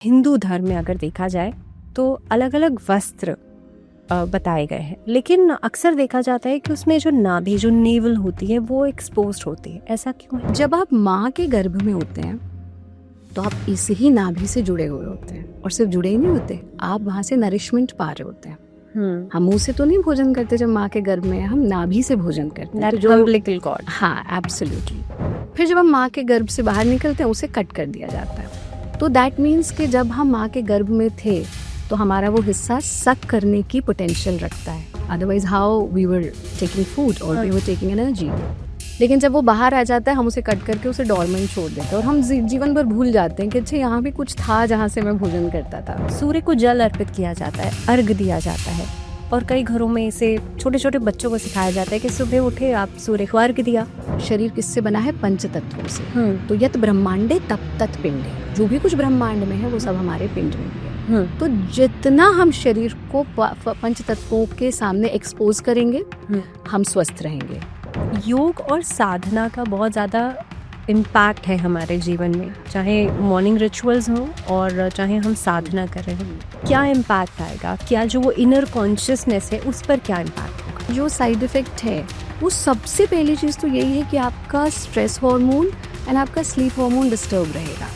हिंदू धर्म में अगर देखा जाए तो अलग अलग वस्त्र बताए गए हैं, लेकिन अक्सर देखा जाता है कि उसमें जो नाभि, जो नेवल होती है, वो एक्सपोज्ड होती है। ऐसा क्यों है? जब आप माँ के गर्भ में होते हैं तो आप इसी ही नाभि से जुड़े हुए होते हैं, और सिर्फ जुड़े ही नहीं होते, आप वहाँ से नरिशमेंट पा रहे होते हैं। हम मुंह से तो नहीं भोजन करते जब माँ के गर्भ में है, हम नाभि से भोजन करते हैं। तो जो umbilical cord। हाँ, एब्सोल्युटली। फिर जब हम माँ के गर्भ से बाहर निकलते हैं, उसे कट कर दिया जाता है। तो दैट मीन्स कि जब हम माँ के गर्भ में थे तो हमारा वो हिस्सा सक करने की पोटेंशियल रखता है। Otherwise how we were taking food और वी वर टेकिंग एनर्जी। लेकिन जब वो बाहर आ जाता है, हम उसे कट करके उसे डोरमेंट छोड़ देते हैं, और हम जीवन भर भूल जाते हैं कि अच्छा यहाँ भी कुछ था जहाँ से मैं भोजन करता था। सूर्य को जल अर्पित किया जाता है, अर्घ दिया जाता है, और कई घरों में इसे छोटे छोटे बच्चों को सिखाया जाता है कि सुबह उठे आप सूर्य को अर्घ दिया। शरीर किससे बना है? पंच तत्वों से। तो यत ब्रह्मांडे तप तत् पिंडे, जो भी कुछ ब्रह्मांड में है वो सब हमारे पिंड में भी है। तो जितना हम शरीर को पंच तत्वों के सामने एक्सपोज करेंगे, हम स्वस्थ रहेंगे। योग और साधना का बहुत ज़्यादा इम्पैक्ट है हमारे जीवन में, चाहे मॉर्निंग रिचुअल्स हों और चाहे हम साधना कर रहे हों। क्या इम्पैक्ट आएगा? क्या जो वो इनर कॉन्शियसनेस है उस पर क्या इम्पैक्ट होगा? जो साइड इफ़ेक्ट है वो सबसे पहली चीज़ तो यही है कि आपका स्ट्रेस हार्मोन एंड आपका स्लीप हार्मोन डिस्टर्ब रहेगा।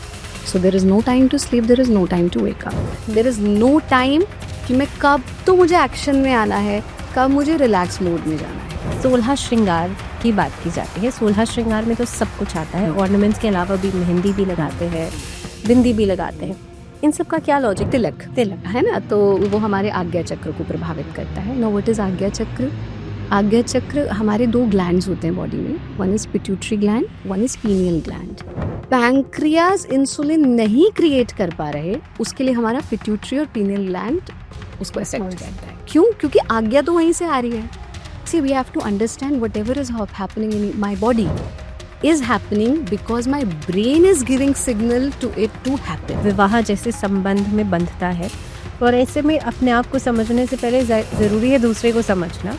So there is no time to sleep, there is no time to wake up, there is no time कि मैं कब तो मुझे एक्शन में आना है, कब मुझे रिलैक्स मोड में जाना है। 16 श्रृंगार की बात की जाती है। 16 श्रृंगार में तो सब कुछ आता है। ऑर्नामेंट्स के अलावा भी मेहंदी भी लगाते हैं, बिंदी भी लगाते हैं। इन सब का क्या लॉजिक? तिलक है ना, तो वो हमारे आज्ञा चक्र को प्रभावित करता है। नो, व्हाट इज आज्ञा चक्र? आज्ञा चक्र हमारे 2 ग्लैंड्स होते हैं बॉडी में, one is pituitary gland, one is pineal gland. Pancreas insulin नहीं क्रिएट कर पा रहे, उसके लिए हमारा पिट्यूटरी और पीनियल ग्लैंड उसको अफेक्ट करता है। क्यों? क्योंकि आज्ञा तो वहीं से आ रही है। See, we have to understand whatever is happening in my body is happening because my brain is giving signal to it to happen. विवाह जैसे संबंध में बंधता है, और ऐसे में अपने आप को समझने से पहले ज़रूरी है दूसरे को समझना।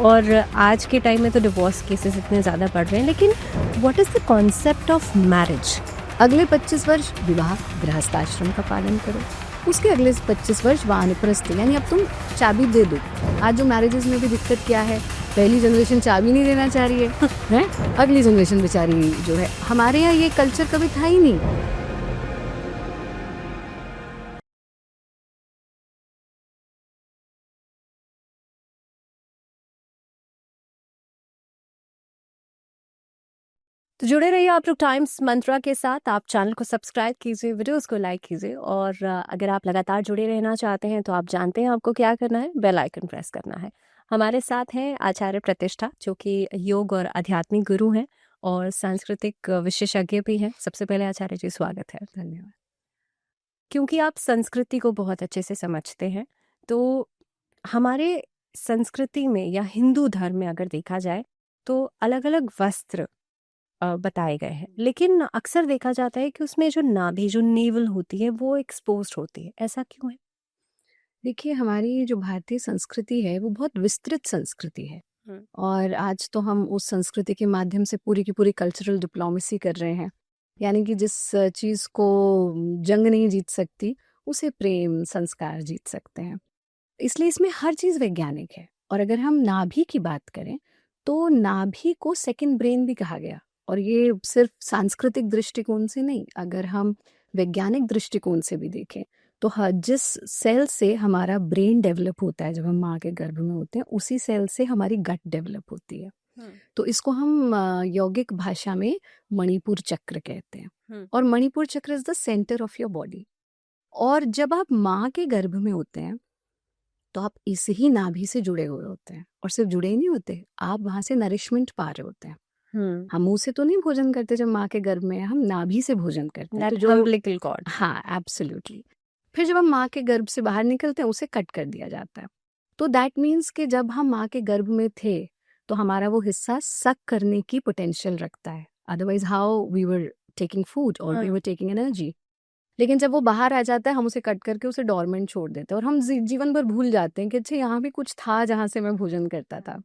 और आज के टाइम में तो डिवोर्स केसेस इतने ज़्यादा बढ़ रहे हैं, लेकिन what is the concept of marriage? अगले 25 वर्ष विवाह गृहस्थाश्रम का पालन करो, उसके अगले 25 वर्ष वानप्रस्थ, यानी अब तुम चाबी दे दो। आज जो मैरिजेस में भी दिक्कत क्या है, पहली जनरेशन चाबी नहीं देना चाह रही है, अगली जनरेशन बेचारी जो है, हमारे यहाँ ये कल्चर कभी था ही नहीं। तो जुड़े रहिए आप लोग टाइम्स मंत्रा के साथ। आप चैनल को सब्सक्राइब कीजिए, वीडियोस को लाइक कीजिए, और अगर आप लगातार जुड़े रहना चाहते हैं तो आप जानते हैं आपको क्या करना है, बेल आइकन प्रेस करना है। हमारे साथ हैं आचार्य प्रतिष्ठा, जो कि योग और आध्यात्मिक गुरु हैं और सांस्कृतिक विशेषज्ञ भी हैं। सबसे पहले आचार्य जी, स्वागत है। धन्यवाद। क्योंकि आप संस्कृति को बहुत अच्छे से समझते हैं, तो हमारे संस्कृति में या हिंदू धर्म में अगर देखा जाए तो अलग अलग वस्त्र बताए गए हैं, लेकिन अक्सर देखा जाता है कि उसमें जो नाभि, जो नेवल होती है, वो एक्सपोज्ड होती है। ऐसा क्यों है? देखिए, हमारी जो भारतीय संस्कृति है वो बहुत विस्तृत संस्कृति है, और आज तो हम उस संस्कृति के माध्यम से पूरी की पूरी कल्चरल डिप्लोमेसी कर रहे हैं। यानी कि जिस चीज़ को जंग नहीं जीत सकती, उसे प्रेम संस्कार जीत सकते हैं। इसलिए इसमें हर चीज़ वैज्ञानिक है। और अगर हम नाभि की बात करें तो नाभि को सेकंड ब्रेन भी कहा गया, और ये सिर्फ सांस्कृतिक दृष्टिकोण से नहीं, अगर हम वैज्ञानिक दृष्टिकोण से भी देखें तो जिस सेल से हमारा ब्रेन डेवलप होता है जब हम माँ के गर्भ में होते हैं, उसी सेल से हमारी गट डेवलप होती है। तो इसको हम यौगिक भाषा में मणिपुर चक्र कहते हैं, और मणिपुर चक्र is the centre of your body. और जब आप माँ के गर्भ में होते हैं तो आप इसी ही नाभि से जुड़े हुए होते हैं, और सिर्फ जुड़े ही नहीं होते, आप वहां से नरिशमेंट पा रहे होते हैं। हम मुंह से तो नहीं भोजन करते जब माँ के गर्भ में है, हम नाभि से भोजन करते हैं। तो जो umbilical cord। हाँ, एब्सोल्युटली। फिर जब हम माँ के गर्भ से बाहर निकलते हैं, उसे कट कर दिया जाता है। तो दैट मीन्स कि जब हम माँ के गर्भ में थे तो हमारा वो हिस्सा सक करने की पोटेंशियल रखता है। Otherwise how we were taking food और वी वर टेकिंग एनर्जी। लेकिन जब वो बाहर आ जाता है, हम उसे कट करके उसे डोरमेंट छोड़ देते हैं, और हम जीवन भर भूल जाते हैं कि अच्छा यहाँ भी कुछ था जहाँ से मैं भोजन करता था।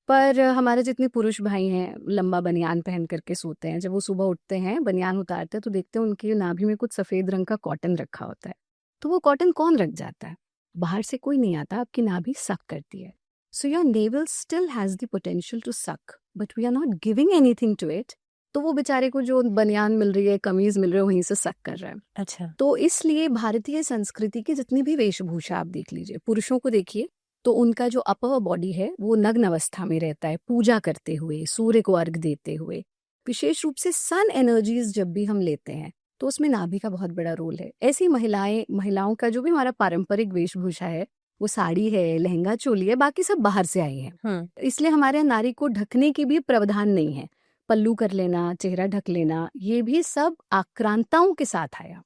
पर हमारे जितने पुरुष भाई हैं लंबा बनियान पहन करके सोते हैं, जब वो सुबह उठते हैं बनियान उतारते हैं तो देखते हैं उनकी नाभि में कुछ सफ़ेद रंग का कॉटन रखा होता है। तो वो कॉटन कौन रख जाता है? बाहर से कोई नहीं आता, आपकी नाभि सक करती है। So your navel still has the potential to suck, but we are not giving anything to it. तो वो बेचारे को जो बनियान मिल रही है, कमीज मिल रही है, वहीं से सक कर रहा है। अच्छा। तो इसलिए भारतीय संस्कृति की जितनी भी वेशभूषा आप देख लीजिए, पुरुषों को देखिए तो उनका जो अपर बॉडी है वो नग्न अवस्था में रहता है, पूजा करते हुए, सूर्य को अर्घ देते हुए। विशेष रूप से सन एनर्जीज जब भी हम लेते हैं तो उसमें नाभि का बहुत बड़ा रोल है। ऐसी महिलाओं का जो भी हमारा पारंपरिक वेशभूषा है, वो साड़ी है, लहंगा चोली है, बाकी सब बाहर से आई है। इसलिए हमारे यहाँ नारी को ढकने की भी प्रावधान नहीं है। पल्लू कर लेना, चेहरा ढक लेना, ये भी सब आक्रांताओं के साथ आया।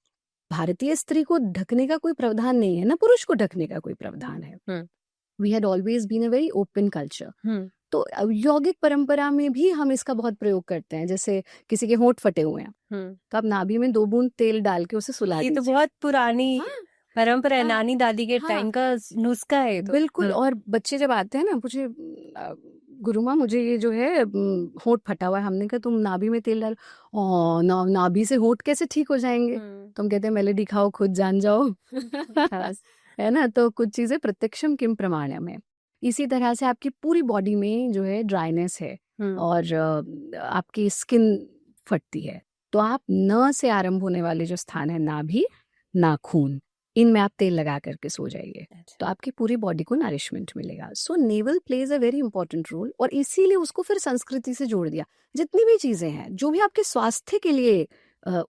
भारतीय स्त्री को ढकने का कोई प्रावधान नहीं है, ना पुरुष को ढकने का कोई प्रावधान है। We had always been a very open culture. तो यौगिक परंपरा में भी हम इसका बहुत प्रयोग करते हैं। जैसे किसी के होंठ फटे हुए हैं तो आप नाभि में 2 बूंद तेल डाल के उसे सुला दीजिए। ये तो बहुत पुरानी परंपरा है, हाँ, नानी दादी के टाइम का नुस्खा है तो। बिल्कुल। और बच्चे जब आते हैं ना, मुझे गुरुमा मुझे ये जो है होंठ फटा हुआ है, हमने कहा तुम नाभि में तेल डालो। नाभि से होंठ कैसे ठीक हो जाएंगे? तुम कहते हैं मेलेडी खाओ खुद जान जाओ। है ना। तो कुछ चीजें प्रत्यक्षम किम प्रमाणम है। इसी तरह से आपकी पूरी बॉडी में जो है ड्राइनेस है और आपकी स्किन फटती है, तो आप न से आरंभ होने वाले जो स्थान है, नाभि, नाखून, इनमें आप तेल लगा करके सो जाइए। तो आपकी पूरी बॉडी को नरिशमेंट मिलेगा। So navel plays a very important role, और इसीलिए उसको फिर संस्कृति से जोड़ दिया। जितनी भी चीजें हैं जो भी आपके स्वास्थ्य के लिए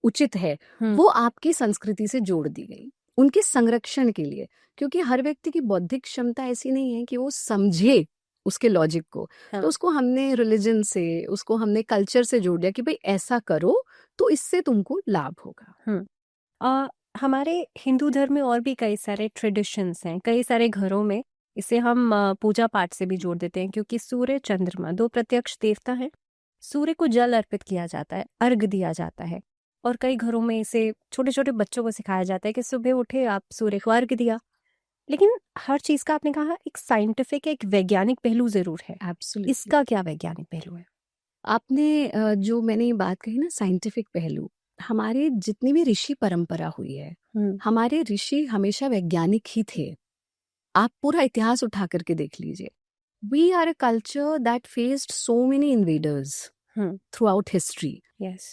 उचित है, वो आपकी संस्कृति से जोड़ दी गई, उनके संरक्षण के लिए। क्योंकि हर व्यक्ति की बौद्धिक क्षमता ऐसी नहीं है कि वो समझे उसके लॉजिक को। तो उसको हमने रिलीजन से, उसको हमने कल्चर से जोड़ दिया कि भाई ऐसा करो तो इससे तुमको लाभ होगा। हमारे हिंदू धर्म में और भी कई सारे ट्रेडिशंस हैं, कई सारे घरों में इसे हम पूजा पाठ से भी जोड़ देते हैं, क्योंकि सूर्य चंद्रमा 2 प्रत्यक्ष देवता हैं। सूर्य को जल अर्पित किया जाता है, अर्घ दिया जाता है, और कई घरों में इसे छोटे छोटे बच्चों को सिखाया जाता है कि सुबह उठे आप सूर्य को अर्घ दिया। लेकिन हर चीज का आपने कहा एक साइंटिफिक, एक वैज्ञानिक पहलू जरूर है। एब्सोल्युटली। इसका क्या वैज्ञानिक पहलू है? आपने जो मैंने ये बात कही ना, साइंटिफिक पहलू, हमारे जितनी भी ऋषि परंपरा हुई है, हमारे ऋषि हमेशा वैज्ञानिक ही थे। आप पूरा इतिहास उठा करके देख लीजिए। We are a culture that faced so many invaders throughout history.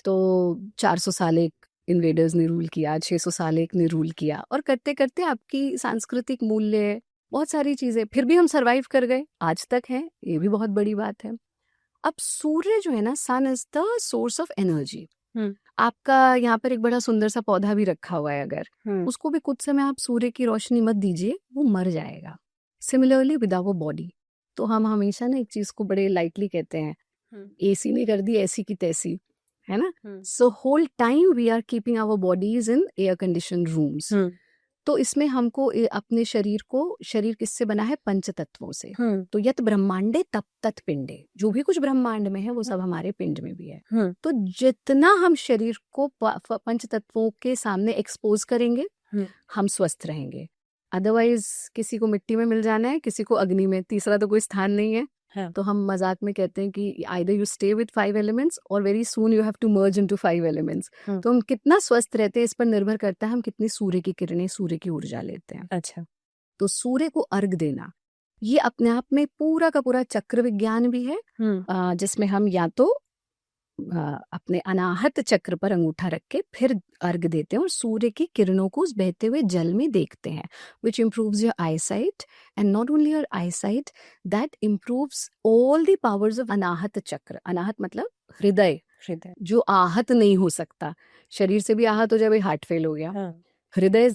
तो 400 साल एक इन्वेडर्स ने रूल किया, 600 साल एक ने रूल किया, और करते करते आपकी सांस्कृतिक मूल्य, बहुत सारी चीजें, फिर भी हम सरवाइव कर गए, आज तक हैं। ये भी बहुत बड़ी बात है। अब सूर्य जो है ना, sun is the source of energy. आपका यहाँ पर एक बड़ा सुंदर सा पौधा भी रखा हुआ है, अगर उसको भी कुछ समय आप सूर्य की रोशनी मत दीजिए, वो मर जाएगा। Similarly with our body. तो हम हमेशा ना एक चीज को बड़े लाइटली कहते हैं, एसी ने कर दी ऐसी की तैसी, है ना। So whole time we are keeping our bodies in air condition rooms. तो इसमें हमको अपने शरीर किससे बना है? पंच तत्वों से। तो यत ब्रह्मांडे तप तत् पिंडे, जो भी कुछ ब्रह्मांड में है वो सब हमारे पिंड में भी है। तो जितना हम शरीर को पंच तत्वों के सामने एक्सपोज करेंगे, हम स्वस्थ रहेंगे। अदरवाइज किसी को मिट्टी में मिल जाना है, किसी को अग्नि में, तीसरा तो कोई स्थान नहीं है। तो हम मजाक में कहते हैं कि either you stay with 5 elements or very soon you have to merge into 5 elements. तो हम कितना स्वस्थ रहते हैं इस पर निर्भर करता है हम कितनी सूर्य की किरणें, सूर्य की ऊर्जा लेते हैं। अच्छा। तो सूर्य को अर्घ देना, ये अपने आप में पूरा का पूरा चक्र विज्ञान भी है, जिसमें हम या तो अपने अनाहत चक्र पर अंगूठा रख के फिर अर्घ देते हैं और सूर्य की किरणों को उस बहते हुए जल में देखते हैं, which improves your eyesight, and not only your eyesight, that improves all the powers of Anahata chakra. Anahata मतलब हृदय, जो आहत नहीं हो सकता। शरीर से भी आहत हो जाए, भाई हार्ट फेल हो गया, हृदय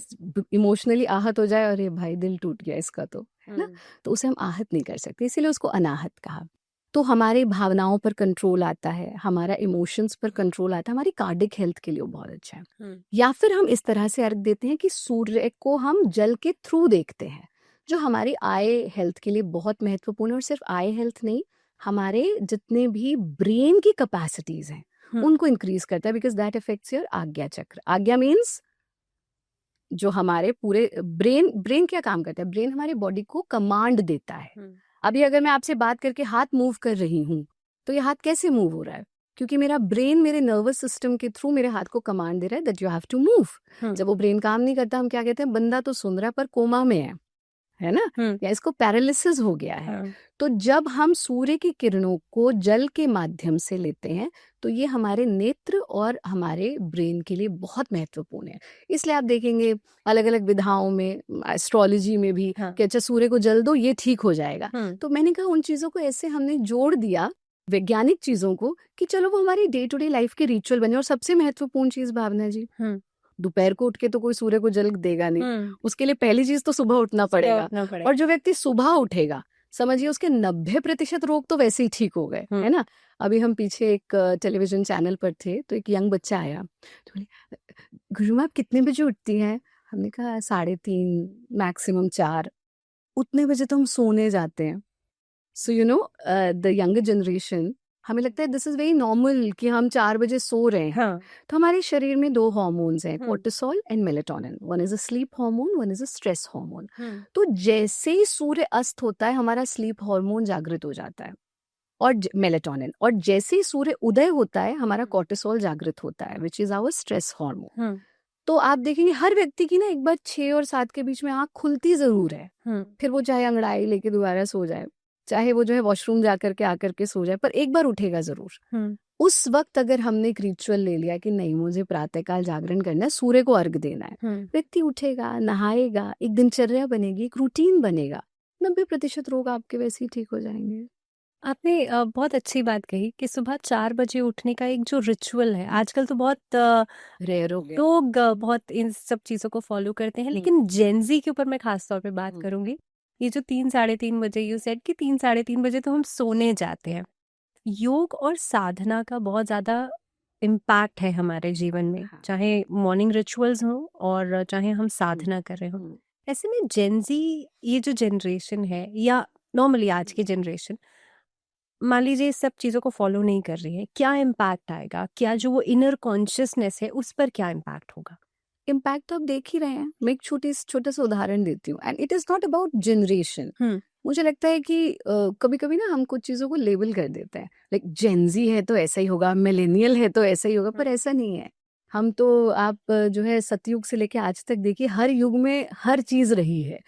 इमोशनली आहत हो जाए, अरे भाई दिल टूट गया इसका, तो है ना, तो उसे हम आहत नहीं कर सकते, इसीलिए उसको अनाहत कहा। तो हमारी भावनाओं पर कंट्रोल आता है, हमारा इमोशंस पर कंट्रोल आता है, हमारी कार्डिक हेल्थ के लिए बहुत अच्छा है। या फिर हम इस तरह से अर्घ देते हैं कि सूर्य को हम जल के थ्रू देखते हैं, जो हमारी आई हेल्थ के लिए बहुत महत्वपूर्ण है। और सिर्फ आई हेल्थ नहीं, हमारे जितने भी ब्रेन की कैपेसिटीज हैं उनको इंक्रीज करता है, बिकॉज दैट अफेक्ट्स योर आज्ञा चक्र। आज्ञा मीन्स जो हमारे पूरे ब्रेन क्या काम करता है? ब्रेन हमारे बॉडी को कमांड देता है। अभी अगर मैं आपसे बात करके हाथ मूव कर रही हूँ तो ये हाथ कैसे मूव हो रहा है? क्योंकि मेरा ब्रेन मेरे नर्वस सिस्टम के थ्रू मेरे हाथ को कमांड दे रहा है that you have to move. जब वो ब्रेन काम नहीं करता हम क्या कहते हैं, बंदा तो सुन रहा है पर कोमा में है ना, या इसको पैरालिसिस हो गया है। तो जब हम सूर्य की किरणों को जल के माध्यम से लेते हैं तो ये हमारे नेत्र और हमारे ब्रेन के लिए बहुत महत्वपूर्ण है। इसलिए आप देखेंगे अलग अलग विधाओं में, एस्ट्रोलॉजी में भी कि अच्छा सूर्य को जल दो ये ठीक हो जाएगा। तो मैंने कहा उन चीजों को ऐसे हमने जोड़ दिया, वैज्ञानिक चीजों को, कि चलो वो हमारी डे टू डे लाइफ के रिचुअल बने। और सबसे महत्वपूर्ण चीज भावना जी, दोपहर को उठ के तो कोई सूर्य को जल देगा नहीं, उसके लिए पहली चीज तो सुबह उठना पड़ेगा। और जो व्यक्ति सुबह उठेगा, समझिए उसके 90% रोग तो वैसे ही ठीक हो गए, है ना। अभी हम पीछे एक टेलीविजन चैनल पर थे तो एक यंग बच्चा आया तो बोले, गुरुमा आप कितने बजे उठती हैं? हमने कहा 3:30 मैक्सिमम 4। उतने बजे तो हम सोने जाते हैं। So you know the younger generation, हमें लगता है दिस इज वेरी नॉर्मल कि हम 4 बजे सो रहे हैं। तो हमारे शरीर में 2 हार्मोन्स हैं, cortisol and melatonin. One is a slip hormone, one is a stress hormone. तो जैसे ही सूर्य अस्त होता है हमारा स्लीप हार्मोन जागृत हो जाता है और मेलेटोनिन, और जैसे ही सूर्य उदय होता है हमारा कोर्टिसोल जागृत होता है which is our stress hormone. तो आप देखेंगे हर व्यक्ति की ना एक बार 6 और 7 के बीच में आंख खुलती जरूर है, फिर वो चाहे अंगड़ाई लेके दोबारा सो जाए, चाहे वो जो है वॉशरूम जाकर के आकर के सो जाए, पर एक बार उठेगा जरूर। उस वक्त अगर हमने एक रिचुअल ले लिया कि नहीं मुझे प्रातःकाल जागरण करना है, सूर्य को अर्घ देना है, व्यक्ति उठेगा, नहाएगा, एक दिनचर्या बनेगी, एक रूटीन बनेगा, 90% रोग आपके वैसे ही ठीक हो जाएंगे। आपने बहुत अच्छी बात कही कि सुबह 4 बजे उठने का एक जो रिचुअल है, आजकल तो बहुत रेयर हो गया, लोग बहुत इन सब चीज़ों को फॉलो करते हैं, लेकिन जेनजी के ऊपर मैं खास तौर पे बात करूंगी। ये जो 3-3:30 बजे, यू सेड कि 3-3:30 बजे तो हम सोने जाते हैं। योग और साधना का बहुत ज़्यादा इम्पैक्ट है हमारे जीवन में, चाहे मॉर्निंग रिचुअल्स हों और चाहे हम साधना कर रहे हों। ऐसे में जेनजी, ये जो जनरेशन है या नॉर्मली आज की जनरेशन, मान लीजिए इस सब चीज़ों को फॉलो नहीं कर रही है, क्या इम्पैक्ट आएगा? क्या जो वो इनर कॉन्शियसनेस है उस पर क्या इम्पैक्ट होगा? इम्पैक्ट तो आप देख ही रहे हैं। मैं एक छोटा सा उदाहरण देती हूँ, and it is not about generation. मुझे लगता है कि कभी कभी ना हम कुछ चीजों को लेबल कर देते हैं, लाइक जेनजी है तो ऐसा ही होगा, मिलेनियल है तो ऐसा ही होगा, पर ऐसा नहीं है। हम तो आप जो है सतयुग से लेके आज तक देखिए हर युग में हर चीज रही है।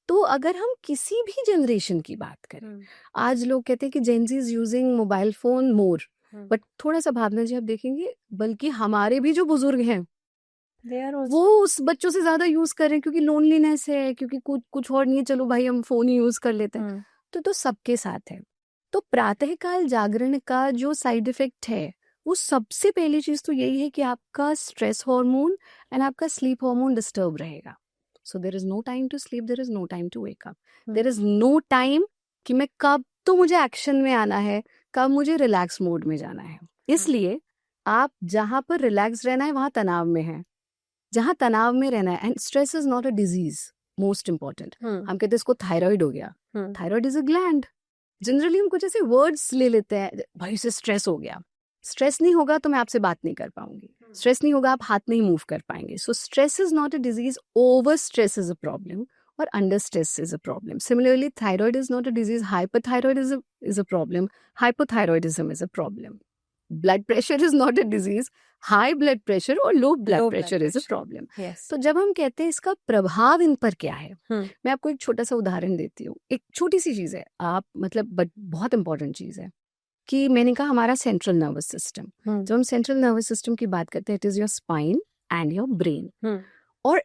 तो अगर हम किसी भी जनरेशन की बात करें, आज लोग कहते हैं कि Gen Z is using mobile phone more, but थोड़ा सा भावना जी आप देखेंगे बल्कि हमारे भी जो बुजुर्ग हैं वो उस बच्चों से ज्यादा यूज कर रहे हैं, क्योंकि लोनलीनेस है, क्योंकि कुछ और नहीं है, चलो भाई हम फोन ही यूज कर लेते हैं। तो सबके साथ है। तो प्रातःकाल जागरण का जो साइड इफेक्ट है वो सबसे पहली चीज तो यही है कि आपका स्ट्रेस हार्मोन एंड आपका स्लीप हार्मोन डिस्टर्ब रहेगा। So there is no time to sleep, there is no time to wake up, there is no time कि मैं कब तो मुझे एक्शन में आना है, कब मुझे रिलैक्स मोड में जाना है। इसलिए आप जहां पर रिलैक्स रहना है वहां तनाव में है, जहां तनाव में रहना है। And stress is not a disease, most important. हम कहते हैं इसको थायराइड हो गया, thyroid is a gland. Generally हम कुछ ऐसे वर्ड्स ले लेते हैं, भाई इसे स्ट्रेस हो गया। स्ट्रेस नहीं होगा तो मैं आपसे बात नहीं कर पाऊंगी, स्ट्रेस नहीं होगा आप हाथ नहीं मूव कर पाएंगे। So stress is not a disease, over stress is a problem और under stress is a problem. Similarly thyroid is not a disease, hyperthyroid is a problem, hypothyroidism is a problem. Blood pressure is not a disease, high blood pressure और low blood pressure is a problem. तो जब हम कहते हैं इसका प्रभाव इन पर क्या है, मैं आपको एक छोटा सा उदाहरण देती हूँ। एक छोटी सी चीज है, आप मतलब बट बहुत इंपॉर्टेंट चीज है कि मैंने कहा हमारा सेंट्रल नर्वस सिस्टम, जब हम सेंट्रल नर्वस सिस्टम की बात करते हैं, it is your spine and your brain. और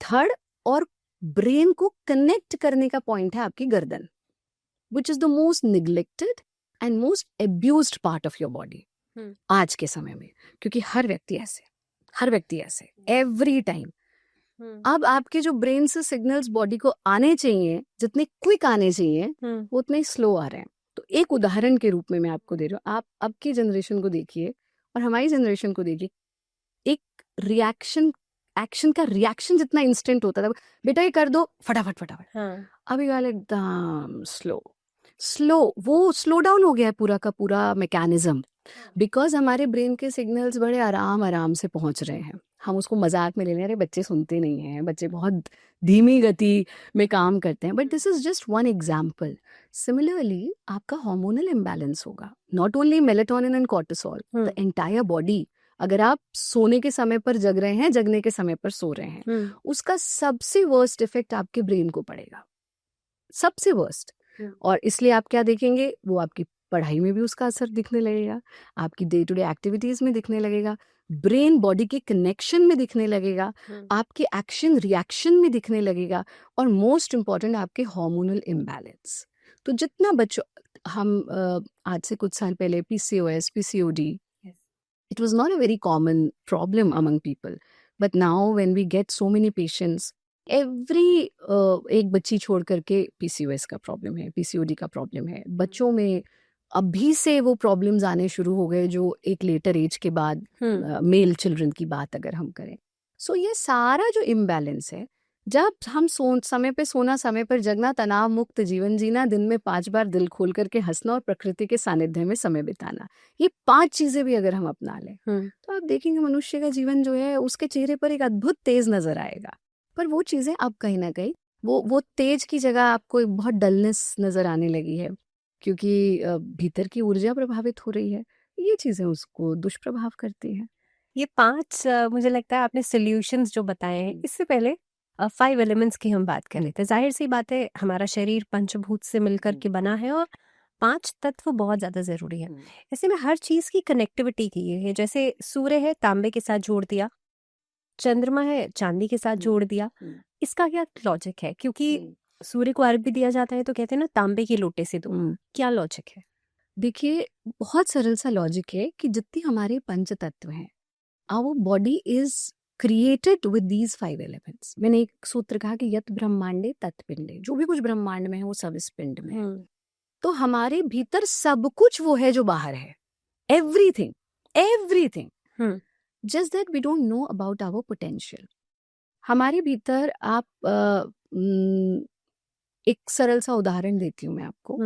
धड़ और ब्रेन को कनेक्ट करने का पॉइंट है आपकी गर्दन, which is the most neglected and most abused part of your body आज के समय में, क्योंकि हर व्यक्ति ऐसे एवरी टाइम। अब आपके जो ब्रेन से सिग्नल्स बॉडी को आने चाहिए, जितने क्विक आने चाहिए वो उतने स्लो आ रहे हैं। तो एक उदाहरण के रूप में मैं आपको दे रही हूँ, आप अब की जनरेशन को देखिए और हमारी जनरेशन को देखिए, एक एक्शन का रिएक्शन जितना इंस्टेंट होता था, बेटा ये कर दो फटाफट। अभी वाले एकदम स्लो, वो स्लो डाउन हो गया है पूरा का पूरा मैकेनिज्म, बिकॉज हमारे ब्रेन के सिग्नल्स बड़े आराम से पहुंच रहे हैं। हम उसको मजाक में ले लें, अरे बच्चे सुनते नहीं हैं, बच्चे बहुत धीमी गति में काम करते हैं, but this is just one example. Similarly आपका हार्मोनल इम्बैलेंस होगा, not only melatonin and cortisol, the entire body. अगर आप सोने के समय पर जग रहे हैं, जगने के समय पर सो रहे हैं, उसका सबसे वर्स्ट इफेक्ट आपके ब्रेन को पड़ेगा, सबसे वर्स्ट। और इसलिए आप क्या देखेंगे, वो आपकी पढ़ाई में भी उसका असर दिखने लगेगा, आपकी डे टू डे एक्टिविटीज में दिखने लगेगा, ब्रेन बॉडी के कनेक्शन में दिखने लगेगा, आपके एक्शन रिएक्शन में दिखने लगेगा, और मोस्ट इम्पॉर्टेंट आपके हार्मोनल इम्बैलेंस। तो जितना बच्चों हम आज से कुछ साल पहले PCOS, PCOD, it was not a very common problem among people, but now when we get so many patients, every एक बच्ची छोड़ करके PCOS का प्रॉब्लम है, PCOD का प्रॉब्लम है बच्चों में। अभी से वो प्रॉब्लम्स आने शुरू हो गए जो एक लेटर एज के बाद, मेल चिल्ड्रन की बात अगर हम करें। सो ये सारा जो इम्बैलेंस है, जब हम समय पे सोना, समय पर जगना, तनाव मुक्त जीवन जीना, दिन में 5 बार दिल खोल करके हंसना और प्रकृति के सानिध्य में समय बिताना, ये 5 चीजें भी अगर हम अपना लें तो आप देखेंगे मनुष्य का जीवन जो है उसके चेहरे पर एक अद्भुत तेज नजर आएगा। पर वो चीजें अब कहीं ना कहीं वो तेज की जगह आपको एक बहुत डलनेस नजर आने लगी है, क्योंकि भीतर की ऊर्जा प्रभावित हो रही है। ये चीजें उसको दुष्प्रभाव करती हैं। ये 5 मुझे लगता है आपने सॉल्यूशंस जो बताए हैं, इससे पहले 5 एलिमेंट्स की हम बात कर रहे थे। जाहिर सी बात है, हमारा शरीर पंचभूत से मिलकर के बना है और 5 तत्व बहुत ज़्यादा ज़रूरी है। ऐसे में हर चीज़ की कनेक्टिविटी की है, जैसे सूर्य है तांबे के साथ जोड़ दिया, चंद्रमा है चांदी के साथ जोड़ दिया। इसका क्या लॉजिक है? क्योंकि सूर्य को अर्घ भी दिया जाता है तो कहते हैं ना, तांबे के लोटे से दो। क्या लॉजिक है? देखिए, बहुत सरल सा लॉजिक है कि जितनी हमारे पंच तत्व हैं, our body is created with these 5 elements. मैंने एक सूत्र कहा कि यत ब्रह्मांडे तत् पिंडे, जो भी कुछ ब्रह्मांड में है वो सब इस पिंड में है। तो हमारे भीतर सब कुछ वो है जो बाहर है, everything, everything, just that we don't know about our potential. हमारे भीतर आप एक सरल सा उदाहरण देती हूँ मैं आपको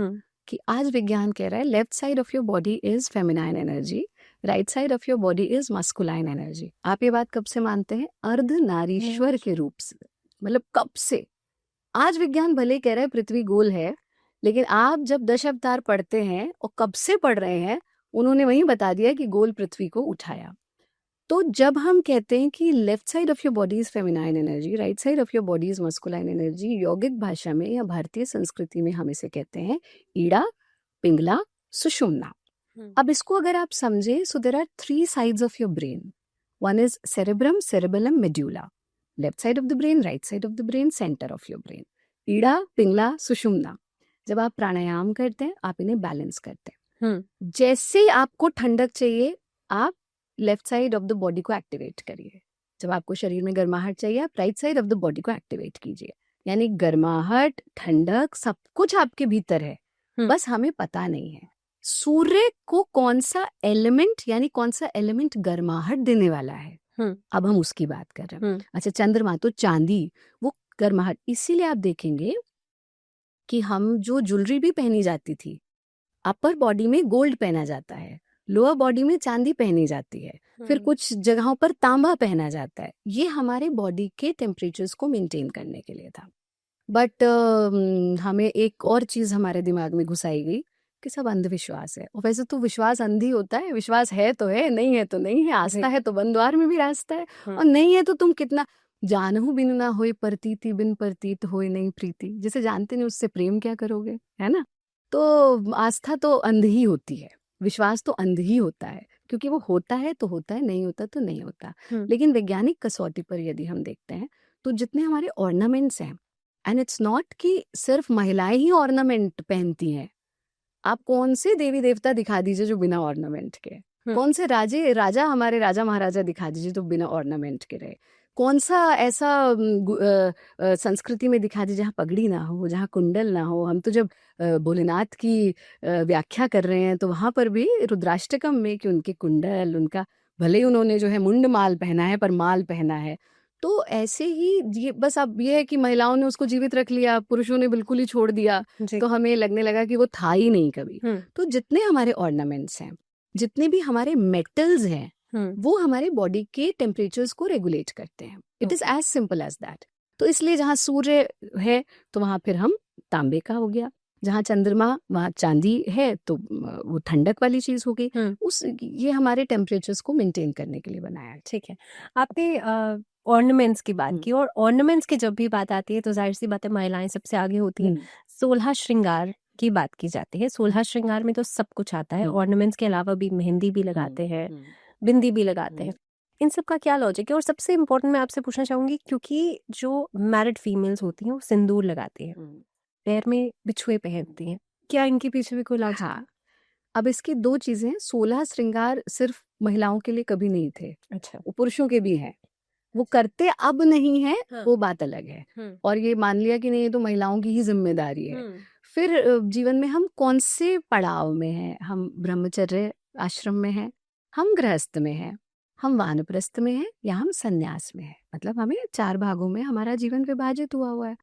कि आज विज्ञान कह रहा है left side of your body is feminine energy, right side of your body is masculine energy. आप ये बात कब से मानते हैं? अर्धनारीश्वर के रूप से, मतलब कब से। आज विज्ञान भले कह रहा है पृथ्वी गोल है, लेकिन आप जब 10 अवतार पढ़ते हैं और कब से पढ़ रहे हैं, उन्होंने वही बता दिया कि गोल पृथ्वी को उठाया। तो जब हम कहते हैं कि left side of your body is feminine energy, right side of your body is masculine energy, यौगिक भाषा में या भारतीय संस्कृति में हम इसे कहते हैं ईड़ा, पिंगला, सुषुम्ना। अब इसको अगर आप समझे, so there are 3 sides of your brain. One is cerebrum, cerebellum, medulla. Left side of the brain, right side of the brain, centre of your brain. Ida, Pingala, Sushumna. जब आप प्राणायाम करते हैं, आप इन्हें बैलेंस करते हैं। जैसे आपको ठंडक चाहिए, आप left side of the body को एक्टिवेट करिए। जब आपको शरीर में गर्माहट चाहिए, आप right side of the body को एक्टिवेट कीजिए। यानी गर्माहट, ठंडक, सब कुछ आपके भीतर है, बस हमें पता नहीं है। सूर्य को कौन सा एलिमेंट, यानी कौन सा एलिमेंट गर्माहट देने वाला है, अब हम उसकी बात कर रहे हैं। अच्छा, चंद्रमा तो चांदी, वो गर्माहट। इसीलिए आप देखेंगे कि हम जो ज्वेलरी भी पहनी जाती थी, अपर बॉडी में गोल्ड पहना जाता है, लोअर बॉडी में चांदी पहनी जाती है, फिर कुछ जगहों पर तांबा पहना जाता है। ये हमारे बॉडी के टेम्परेचर्स को मेंटेन करने के लिए था। बट हमें एक और चीज हमारे दिमाग में घुसाई गई कि सब अंधविश्वास है। और वैसे तो विश्वास अंधी होता है, विश्वास है तो है, नहीं है तो नहीं है। आस्था है तो बंद द्वार में भी रास्ता है, और नहीं है तो तुम कितना जानहु बिनु ना होए प्रतीति, बिन प्रतीत होए नहीं प्रीति। जिसे जानते नहीं उससे प्रेम क्या करोगे, है ना। तो आस्था तो अंध ही होती है, विश्वास तो अंध ही होता है, क्योंकि वो होता है तो होता है, नहीं होता तो नहीं होता। लेकिन वैज्ञानिक कसौटी पर यदि हम देखते हैं तो जितने हमारे ऑर्नामेंट्स हैं, एंड इट्स नॉट कि सिर्फ महिलाएं ही ऑर्नामेंट पहनती हैं। आप कौन से देवी देवता दिखा दीजिए जो बिना ऑर्नामेंट के, कौन से राजा हमारे राजा महाराजा दिखा दीजिए जो बिना ऑर्नामेंट के रहे। कौन सा ऐसा संस्कृति में दिखा दीजिए जहाँ पगड़ी ना हो, जहाँ कुंडल ना हो। हम तो जब भोलेनाथ की व्याख्या कर रहे हैं तो वहां पर भी रुद्राष्टकम में कि उनके कुंडल, उनका भले ही उन्होंने जो है मुंड माल पहना है पर माल पहना है। तो ऐसे ही ये बस अब ये है कि महिलाओं ने उसको जीवित रख लिया, पुरुषों ने बिल्कुल ही छोड़ दिया, तो हमें लगने लगा कि वो था ही नहीं कभी। तो जितने हमारे ऑर्नामेंट्स हैं, जितने भी हमारे मेटल्स हैं, वो हमारे बॉडी के टेम्परेचर्स को रेगुलेट करते हैं। It is as simple as that. तो इसलिए जहाँ सूर्य है तो वहाँ फिर हम तांबे का हो गया, जहाँ चंद्रमा वहाँ चांदी है तो वो ठंडक वाली चीज हो गई। ये हमारे टेम्परेचर्स को मेंटेन करने के लिए बनाया है। ठीक है, आपने ऑर्नामेंट्स की बात की, और ऑर्नामेंट्स की जब भी बात आती है तो जाहिर सी बात है महिलाएं सबसे आगे होती हैं। 16 श्रृंगार की बात की जाती है। 16 श्रृंगार में तो सब कुछ आता है। ऑर्नामेंट्स के अलावा भी मेहंदी भी लगाते हैं, बिंदी भी लगाते हैं। इन सब का क्या लॉजिक है? और सबसे इम्पोर्टेंट मैं आपसे पूछना चाहूंगी, क्योंकि जो मैरिड फीमेल्स होती हैं वो सिंदूर लगाती हैं, पैर में बिछुए पहनती हैं, क्या इनके पीछे भी कोई लॉजिक? हाँ, अब इसकी दो चीजें, 16 श्रृंगार सिर्फ महिलाओं के लिए कभी नहीं थे। अच्छा, वो पुरुषों के भी हैं, वो करते अब नहीं है। वो बात अलग है। और ये मान लिया कि नहीं ये तो महिलाओं की ही जिम्मेदारी है। फिर जीवन में हम कौन से पड़ाव में हैं? हम ब्रह्मचर्य आश्रम में हैं, हम गृहस्थ में हैं, हम वानप्रस्थ में हैं, या हम संन्यास में हैं। मतलब हमें 4 भागों में हमारा जीवन विभाजित हुआ है।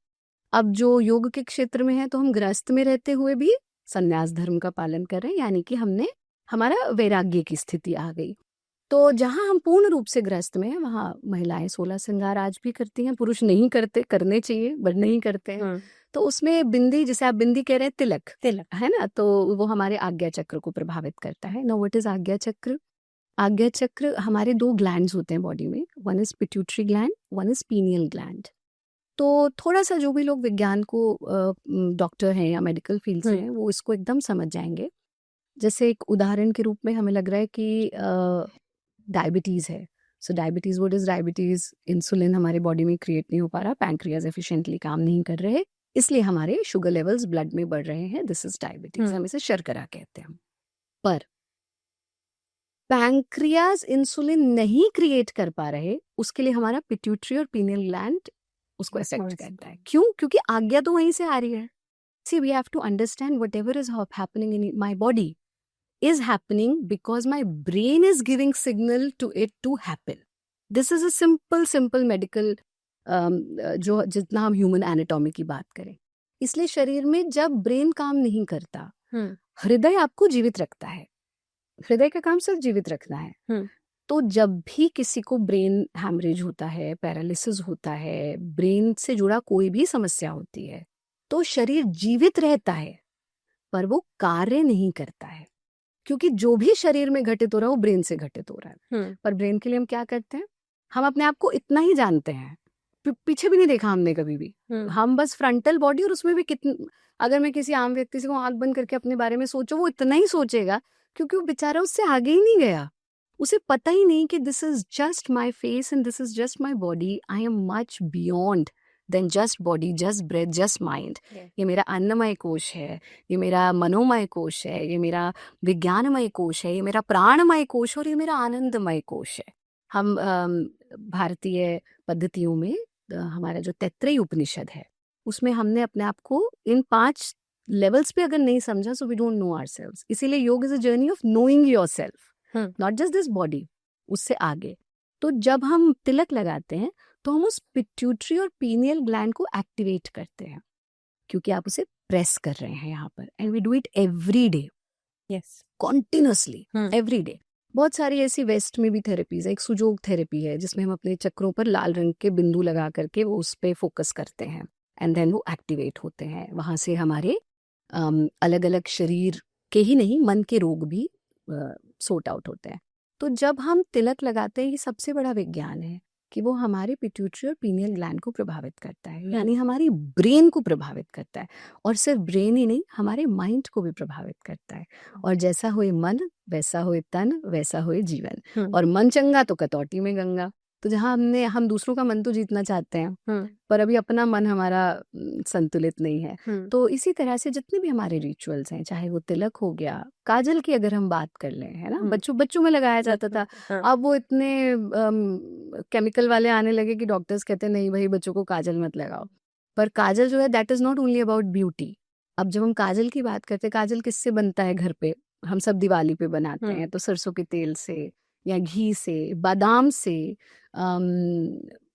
अब जो योग के क्षेत्र में है तो हम गृहस्थ में रहते हुए भी संन्यास धर्म का पालन कर रहे हैं, यानी कि हमने हमारा वैराग्य की स्थिति आ गई। तो जहाँ हम पूर्ण रूप से गृहस्थ में हैं वहाँ महिलाएं 16 श्रृंगार आज भी करती हैं। पुरुष नहीं करते, करने चाहिए बट नहीं करते हैं। तो उसमें बिंदी, जैसे आप बिंदी कह रहे हैं, तिलक है ना, तो वो हमारे आज्ञा चक्र को प्रभावित करता है। नाउ व्हाट इज आज्ञा चक्र? आज्ञा चक्र, हमारे 2 ग्लैंड्स होते हैं बॉडी में, one is pituitary gland, one is pineal gland. तो थोड़ा सा जो भी लोग विज्ञान को डॉक्टर हैं या मेडिकल फील्ड से हैं वो इसको एकदम समझ जाएंगे। जैसे एक उदाहरण के रूप में हमें लग रहा है कि डायबिटीज है। So diabetes, what is diabetes? Insulin हमारे बॉडी में क्रिएट नहीं हो पा रहा, पैंक्रियाज एफिशिएंटली काम नहीं कर रहे, इसलिए हमारे शुगर लेवल्स ब्लड में बढ़ रहे हैं। दिस इज डायबिटीज, हम इसे शर्करा कहते हैं। पर पैंक्रियाज इंसुलिन नहीं क्रिएट कर पा रहे, उसके लिए हमारा पिट्यूटरी और पीनियल ग्लैंड उसको अफेक्ट करता है। क्यों? क्योंकि आज्ञा तो वहीं से आ रही है। See, we have to understand whatever is happening in my body is happening because my brain is giving signal to it to happen. This is a simple medical जो जितना हम ह्यूमन एनाटॉमी की बात करें। इसलिए शरीर में जब ब्रेन काम नहीं करता, हृदय आपको जीवित रखता है। हृदय का काम सिर्फ जीवित रखना है। तो जब भी किसी को ब्रेन हैमरेज होता है, पैरालिसिस होता है, ब्रेन से जुड़ा कोई भी समस्या होती है, तो शरीर जीवित रहता है पर वो कार्य नहीं करता है, क्योंकि जो भी शरीर में घटित हो रहा है वो ब्रेन से घटित हो रहा है। पर ब्रेन के लिए हम क्या करते हैं? हम अपने आप को इतना ही जानते हैं, पीछे भी नहीं देखा हमने कभी भी। हम बस फ्रंटल बॉडी, और उसमें भी अगर मैं किसी आम व्यक्ति से आंख बंद करके अपने बारे में सोचो, वो इतना ही सोचेगा, क्योंकि वो बेचारा उससे आगे ही नहीं गया। उसे पता ही नहीं कि this is just my face and this is just my body. I am much beyond then just body, just breath, just mind. ये मेरा अन्नमय कोश है, ये मेरा मनोमय कोश है, ये मेरा विज्ञानमय कोश है, ये मेरा प्राणमय कोश और ये मेरा आनंदमय कोश है। हम भारतीय पद्धतियों में हमारा जो तैत्तिरीय उपनिषद है उसमें हमने अपने आप को इन 5 लेवल्स पे अगर नहीं समझा, so we don't know ourselves. इसीलिए yoga is a journey of knowing yourself, not just this body, उससे आगे। तो जब हम तिलक लगाते हैं तो हम उस पिट्यूटरी और पीनियल ग्लैंड को एक्टिवेट करते हैं, क्योंकि आप उसे प्रेस कर रहे हैं यहाँ पर। And we do it every day, yes, continuously every day. बहुत सारी ऐसी वेस्ट में भी थेरेपीज है। एक सुजोग थेरेपी है जिसमें हम अपने चक्रों पर लाल रंग के बिंदु लगा करके वो उस पर फोकस करते हैं एंड देन वो एक्टिवेट होते हैं। वहाँ से हमारे अलग अलग शरीर के ही नहीं, मन के रोग भी सॉर्ट आउट होते हैं। तो जब हम तिलक लगाते हैं, ये सबसे बड़ा विज्ञान है कि वो हमारे पिट्यूटरी और पीनियल ग्लैंड को प्रभावित करता है, यानी हमारी ब्रेन को प्रभावित करता है। और सिर्फ ब्रेन ही नहीं, हमारे माइंड को भी प्रभावित करता है। और जैसा होए मन वैसा होए तन, वैसा होए जीवन। और मन चंगा तो कटौती में गंगा। तो जहाँ हम दूसरों का मन तो जीतना चाहते हैं, पर अभी अपना मन हमारा संतुलित नहीं है। तो इसी तरह से जितने भी हमारे रिचुअल्स हैं, चाहे वो तिलक हो गया, काजल की अगर हम बात कर लें, है ना, बच्चों में लगाया जाता था। अब वो इतने केमिकल वाले आने लगे कि डॉक्टर्स कहते हैं नहीं भाई बच्चों को काजल मत लगाओ। पर काजल जो है that is not only about beauty. अब जब हम काजल की बात करते हैं, काजल किससे बनता है? घर पे हम सब दिवाली पे बनाते हैं, तो सरसों के तेल से या घी से, बादाम से,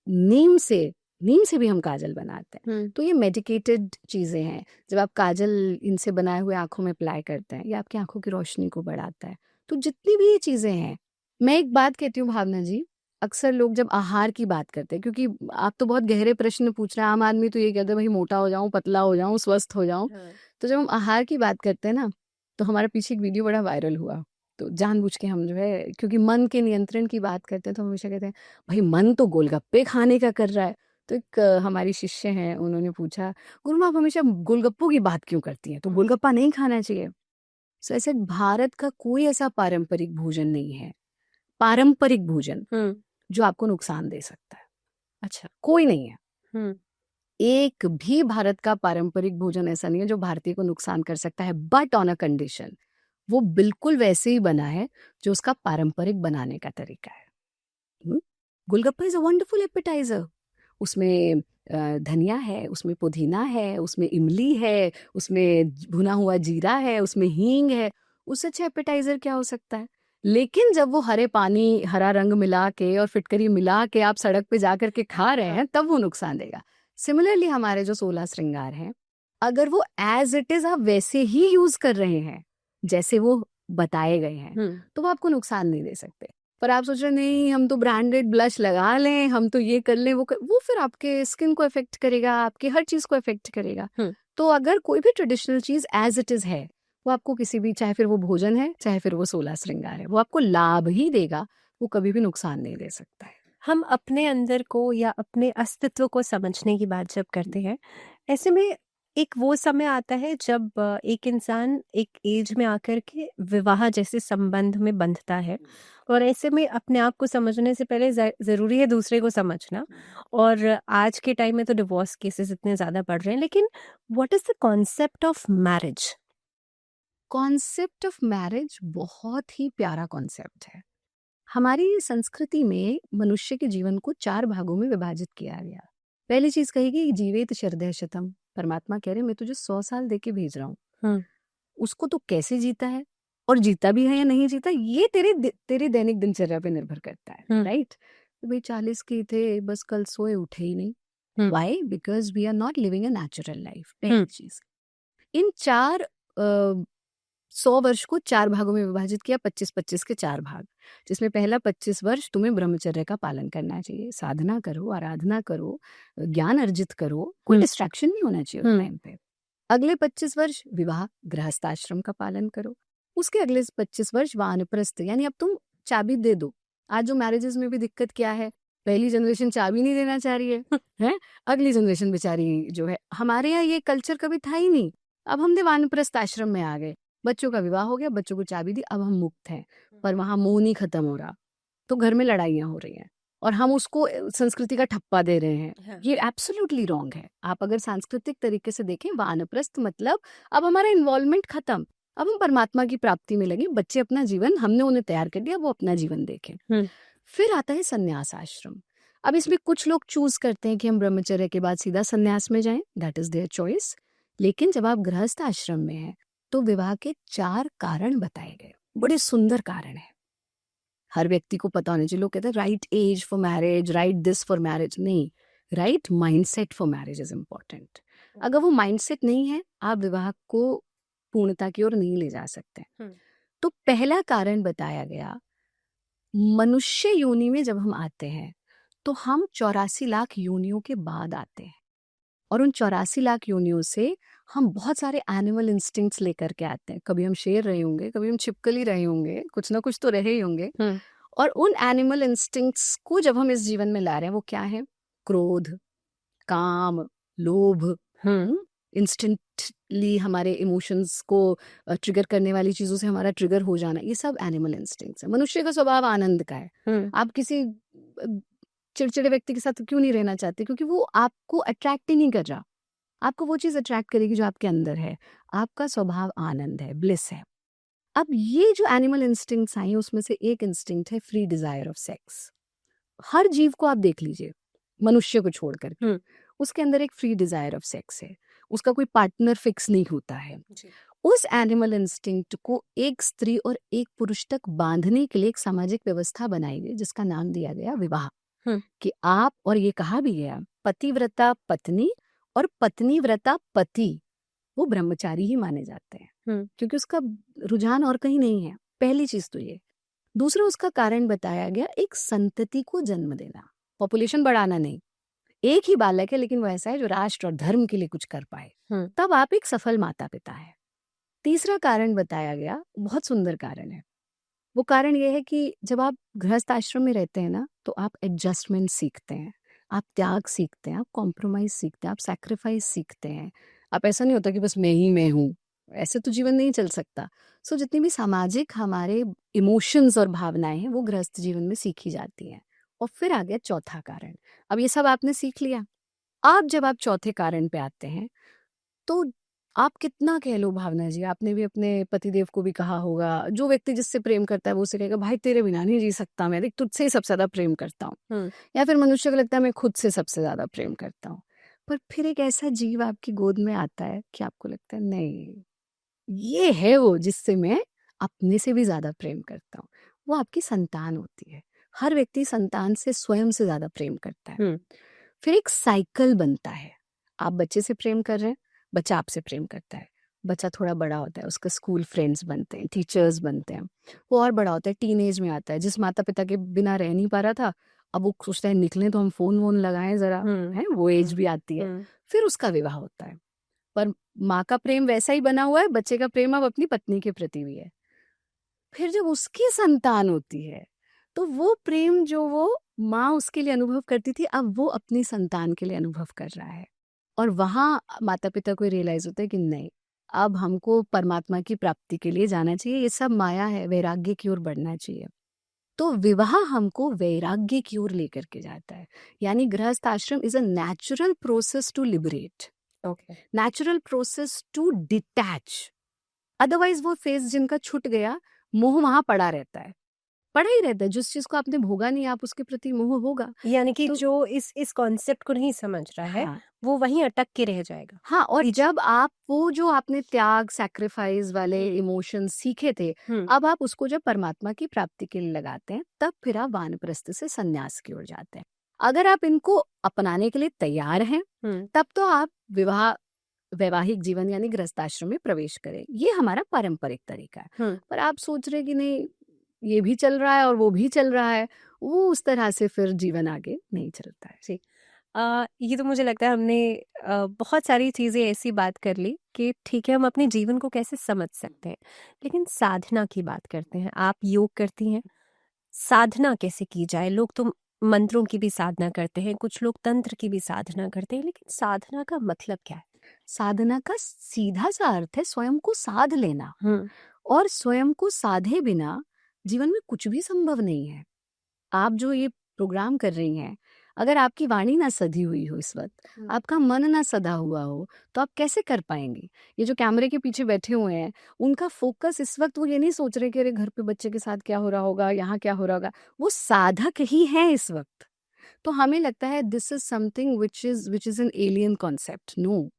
नीम से भी हम काजल बनाते हैं। तो ये मेडिकेटेड चीजें हैं। जब आप काजल इनसे बनाए हुए आंखों में अप्लाई करते हैं, ये आपकी आंखों की रोशनी को बढ़ाता है। तो जितनी भी ये चीजें हैं मैं एक बात कहती हूँ भावना जी, अक्सर लोग जब आहार की बात करते हैं, क्योंकि आप तो बहुत गहरे प्रश्न पूछ रहे हैं, आम आदमी तो ये कहते हैं भाई मोटा हो जाऊं, पतला हो जाऊं, स्वस्थ हो जाऊं। हाँ। तो जब हम आहार की बात करते हैं ना, तो हमारे पीछे एक वीडियो बड़ा वायरल हुआ। तो जानबूझ के हम जो है, क्योंकि मन के नियंत्रण की बात करते हैं, तो हम हमेशा कहते हैं भाई मन तो गोलगप्पे खाने का कर रहा है। तो एक हमारी शिष्य हैं, उन्होंने पूछा, गुरु आप हमेशा गोलगप्पों की बात क्यों करती हैं, तो गोलगप्पा नहीं खाना चाहिए। सो ऐसे भारत का कोई ऐसा पारंपरिक भोजन नहीं है, पारंपरिक भोजन जो आपको नुकसान दे सकता है, अच्छा। कोई नहीं है। हम्म। एक भी भारत का पारंपरिक भोजन ऐसा नहीं है जो भारतीय को नुकसान कर सकता है, बट ऑन अ कंडीशन, वो बिल्कुल वैसे ही बना है जो उसका पारंपरिक बनाने का तरीका है। Golgappa is a wonderful appetiser. उसमें धनिया है, उसमें पुदीना है, उसमें इमली है, उसमें भुना हुआ जीरा है, उसमें हींग है। उससे अच्छा एपेटाइजर क्या हो सकता है? लेकिन जब वो हरे पानी, हरा रंग मिला के और फिटकरी मिला के आप सड़क पे जा करके खा रहे हैं, तब वो नुकसान देगा। सिमिलरली हमारे जो 16 श्रृंगार हैं, अगर वो एज इट इज आप वैसे ही यूज कर रहे हैं जैसे वो बताए गए हैं, तो वो आपको नुकसान नहीं दे सकते। पर आप सोच रहे हैं, नहीं हम तो ब्रांडेड ब्लश लगा लें, हम तो ये कर लें, वो फिर आपके स्किन को इफेक्ट करेगा, आपके हर चीज को इफेक्ट करेगा। तो अगर कोई भी ट्रेडिशनल चीज एज इट इज है, वो आपको किसी भी, चाहे फिर वो भोजन है, चाहे फिर वो 16 श्रृंगार है, वो आपको लाभ ही देगा, वो कभी भी नुकसान नहीं दे सकता है। हम अपने अंदर को या अपने अस्तित्व को समझने की बात जब करते हैं, ऐसे में एक वो समय आता है जब एक इंसान एक एज में आकर के विवाह जैसे संबंध में बंधता है, और ऐसे में अपने आप को समझने से पहले ज़रूरी है दूसरे को समझना। और आज के टाइम में तो डिवोर्स केसेस इतने ज़्यादा बढ़ रहे हैं, लेकिन what is the concept of marriage? Concept of marriage बहुत ही प्यारा कॉन्सेप्ट है। हमारी संस्कृति में मनुष्य के जीवन को 4 भागों में विभाजित किया गया। पहली चीज कहेगी जीवेत शरदः शतम्। परमात्मा कह रहे मैं तुझे 100 साल दे के भेज रहा हूँ। उसको तो कैसे जीता है और जीता भी है या नहीं जीता, ये तेरे दैनिक दिनचर्या पे निर्भर करता है, राइट? तो भाई 40 के थे, बस कल सोए उठे ही नहीं। Why? Because we are not living a natural life. पहली चीज, इन 100 वर्ष को 4 भागों में विभाजित किया, 25-25 के 4 भाग, जिसमें पहला 25 वर्ष तुम्हें ब्रह्मचर्य का पालन करना चाहिए, साधना करो, आराधना करो, ज्ञान अर्जित करो, कोई डिस्ट्रैक्शन नहीं होना चाहिए उस टाइम पे। अगले 25 वर्ष विवाह गृहस्थाश्रम का पालन करो। उसके अगले 25 वर्ष वानप्रस्थ, यानी अब तुम चाबी दे दो। आज जो मैरिजेस में भी दिक्कत क्या है, पहली जनरेशन चाबी नहीं देना चाह रही है? अगली जनरेशन बेचारी जो है, हमारे यहाँ ये कल्चर कभी था ही नहीं। अब हम वानप्रस्थ आश्रम में आ गए, बच्चों का विवाह हो गया, बच्चों को चाबी दी, अब हम मुक्त हैं। पर वहां मोह नहीं खत्म हो रहा, तो घर में लड़ाइयां हो रही हैं और हम उसको संस्कृति का ठप्पा दे रहे हैं। ये एब्सोल्युटली रॉन्ग है। आप अगर सांस्कृतिक तरीके से देखें, वानप्रस्थ मतलब अब हमारा इन्वॉल्वमेंट खत्म, अब हम परमात्मा की प्राप्ति में लगे। बच्चे अपना जीवन, हमने उन्हें तैयार कर दिया, वो अपना जीवन देखें। फिर आता है संन्यास आश्रम। अब इसमें कुछ लोग चूज करते हैं कि हम ब्रह्मचर्य के बाद सीधा संन्यास में जाएं, दैट इज देयर चॉइस। लेकिन जब आप गृहस्थ आश्रम में हैं, तो विवाह के 4 कारण बताए गए, बड़े सुंदर कारण है। हर व्यक्ति को पता होना चाहिए। लोग कहते हैं right age for marriage, right this for marriage, नहीं, right mindset for marriage is important. अगर वो माइंडसेट नहीं है, आप विवाह को पूर्णता की ओर नहीं ले जा सकते। तो पहला कारण बताया गया, मनुष्य योनि में जब हम आते हैं, तो हम 84 लाख योनियों के बाद आते हैं, और उन 84 लाख योनियों से हम बहुत सारे एनिमल इंस्टिंक्ट्स लेकर के आते हैं। कभी हम शेर रहे होंगे, कभी हम छिपकली रहे होंगे, कुछ ना कुछ तो रहे ही होंगे। और उन एनिमल इंस्टिंक्ट्स को जब हम इस जीवन में ला रहे हैं, वो क्या है? क्रोध, काम, लोभ, इंस्टेंटली हमारे इमोशंस को ट्रिगर करने वाली चीजों से हमारा ट्रिगर हो जाना, ये सब एनिमल इंस्टिंक्ट्स है। मनुष्य का स्वभाव आनंद का है। आप किसी चिड़चिड़े व्यक्ति के साथ क्यों नहीं रहना चाहते? क्योंकि वो आपको अट्रैक्ट ही नहीं कर रहा। आपको वो चीज अट्रैक्ट करेगी जो आपके अंदर है। आपका स्वभाव आनंद है, ब्लिस है। अब ये जो एनिमल इंस्टिंक्ट्स आई, उसमें से एक इंस्टिंक्ट है फ्री डिजायर ऑफ सेक्स। हर जीव को आप देख लीजिए, मनुष्य को छोड़कर, उसके अंदर एक फ्री डिजायर ऑफ सेक्स है। उसका कोई पार्टनर फिक्स नहीं होता है। उस एनिमल इंस्टिंक्ट को एक स्त्री और एक पुरुष तक बांधने के लिए एक सामाजिक व्यवस्था बनाई गई, जिसका नाम दिया गया विवाह। कि आप, और ये कहा भी गया, पतिव्रता पत्नी और पत्नीव्रता पति, वो ब्रह्मचारी ही माने जाते हैं, क्योंकि उसका रुझान और कहीं नहीं है। पहली चीज तो ये। दूसरा उसका कारण बताया गया एक संतति को जन्म देना, पॉपुलेशन बढ़ाना नहीं। एक ही बालक है लेकिन वो ऐसा है जो राष्ट्र और धर्म के लिए कुछ कर पाए, तब आप एक सफल माता पिता है। तीसरा कारण बताया गया, बहुत सुंदर कारण है। वो कारण ये है कि जब आप गृहस्थ आश्रम में रहते हैं ना, तो आप एडजस्टमेंट सीखते हैं, आप त्याग सीखते हैं, आप कॉम्प्रोमाइज सीखते हैं, आप सैक्रिफाइस सीखते हैं। आप ऐसा नहीं होता कि बस मैं ही मैं हूँ, ऐसे तो जीवन नहीं चल सकता। सो जितनी भी सामाजिक हमारे इमोशंस और भावनाएं हैं वो गृहस्थ जीवन में सीखी जाती हैं। और फिर आ गया चौथा कारण। अब ये सब आपने सीख लिया, आप जब आप चौथे कारण पे आते हैं तो आप कितना कह लो भावना जी, आपने भी अपने पतिदेव को भी कहा होगा, जो व्यक्ति जिससे प्रेम करता है वो उसे कहेगा भाई तेरे बिना नहीं जी सकता मैं, देख तुझसे ही सबसे ज्यादा प्रेम करता हूँ। या फिर मनुष्य को लगता है मैं खुद से सबसे ज्यादा प्रेम करता हूँ। पर फिर एक ऐसा जीव आपकी गोद में आता है कि आपको लगता है नहीं, ये है वो जिससे मैं अपने से भी ज्यादा प्रेम करता हूँ। वो आपकी संतान होती है। हर व्यक्ति संतान से स्वयं से ज्यादा प्रेम करता है। फिर एक साइकिल बनता है, आप बच्चे से प्रेम कर रहे हैं, बच्चा आपसे प्रेम करता है, बच्चा थोड़ा बड़ा होता है, उसका स्कूल फ्रेंड्स बनते हैं, टीचर्स बनते हैं, वो और बड़ा होता है, टीनेज में आता है, जिस माता पिता के बिना रह नहीं पा रहा था अब वो सोचता है निकले तो हम फोन वोन लगाएं जरा, है वो एज भी आती है। फिर उसका विवाह होता है। पर माँ का प्रेम वैसा ही बना हुआ है, बच्चे का प्रेम अब अपनी पत्नी के प्रति भी है। फिर जब उसकी संतान होती है तो वो प्रेम जो वो माँ उसके लिए अनुभव करती थी अब वो अपनी संतान के लिए अनुभव कर रहा है। और वहाँ माता पिता को रियलाइज होता है कि नहीं, अब हमको परमात्मा की प्राप्ति के लिए जाना चाहिए, ये सब माया है, वैराग्य की ओर बढ़ना चाहिए। तो विवाह हमको वैराग्य की ओर लेकर के जाता है। यानी गृहस्थ आश्रम is a natural process to liberate, natural process to detach. Otherwise वो फेज जिनका छूट गया, मोह वहां पड़ा रहता है, पड़ा ही रहता है। जिस चीज को आपने भोगा नहीं आप उसके प्रति मोह होगा। यानी कि तो, जो इस कॉन्सेप्ट को नहीं समझ रहा है वो वहीं अटक के रह जाएगा। हाँ, और जब आप वो जो आपने त्याग सैक्रिफाइस वाले इमोशन सीखे थे, अब आप उसको जब परमात्मा की प्राप्ति के लिए लगाते हैं तब फिर आप वानप्रस्थ से संन्यास की ओर जाते हैं। अगर आप इनको अपनाने के लिए तैयार हैं तब तो आप वैवाहिक जीवन यानी गृहस्थाश्रम में प्रवेश करें। ये हमारा पारंपरिक तरीका है। पर आप सोच रहे कि नहीं ये भी चल रहा है और वो भी चल रहा है, वो उस तरह से फिर जीवन आगे नहीं चलता है। जी, ये तो मुझे लगता है हमने बहुत सारी चीज़ें ऐसी बात कर ली कि ठीक है हम अपने जीवन को कैसे समझ सकते हैं, लेकिन साधना की बात करते हैं। आप योग करती हैं, साधना कैसे की जाए? लोग तो मंत्रों की भी साधना करते हैं, कुछ लोग तंत्र की भी साधना करते हैं, लेकिन साधना का मतलब क्या है? साधना का सीधा सा अर्थ है स्वयं को साध लेना, और स्वयं को साधे बिना जीवन में कुछ भी संभव नहीं है। आप जो ये प्रोग्राम कर रही हैं, अगर आपकी वाणी ना सधी हुई हो इस वक्त, आपका मन ना सधा हुआ हो, तो आप कैसे कर पाएंगे? ये जो कैमरे के पीछे बैठे हुए हैं, उनका फोकस इस वक्त वो ये नहीं सोच रहे कि अरे घर पे बच्चे के साथ क्या हो रहा होगा, यहाँ क्या हो रहा होगा। वो साधक ही है इस वक्त। तो हमें लगता है this is something which is an alien concept. No,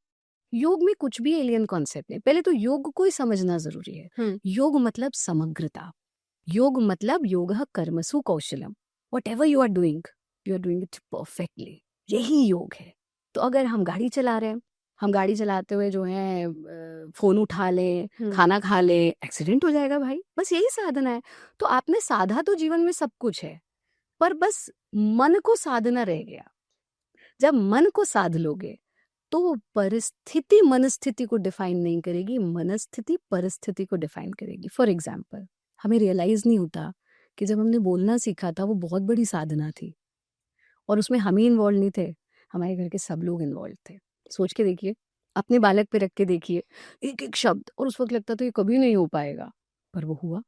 yoga में कुछ भी एलियन कॉन्सेप्ट नहीं। पहले तो योग को ही समझना जरूरी है। योग मतलब समग्रता, योग मतलब योग कर्मसु कौशलम। Whatever you are doing it perfectly. यही योग है। तो अगर हम गाड़ी चला रहे हैं, हम गाड़ी चलाते हुए जो है फोन उठा लें, खाना खा लें, एक्सीडेंट हो जाएगा भाई, बस यही साधना है। तो आपने साधा तो जीवन में सब कुछ है, पर बस मन को साधना रह गया। जब मन को साध लोगे तो परिस्थिति मनस्थिति को डिफाइन नहीं करेगी, मनस्थिति परिस्थिति को डिफाइन करेगी। फॉर एग्जाम्पल, हमें रियलाइज नहीं होता कि जब हमने बोलना सीखा था वो बहुत बड़ी साधना थी, और उसमें हम ही इन्वॉल्व नहीं थे, हमारे घर के सब लोग इन्वॉल्व थे। सोच के देखिए, अपने बालक पे रख के देखिए, एक एक शब्द, और उस वक्त लगता था ये कभी नहीं हो पाएगा, पर वो हुआ।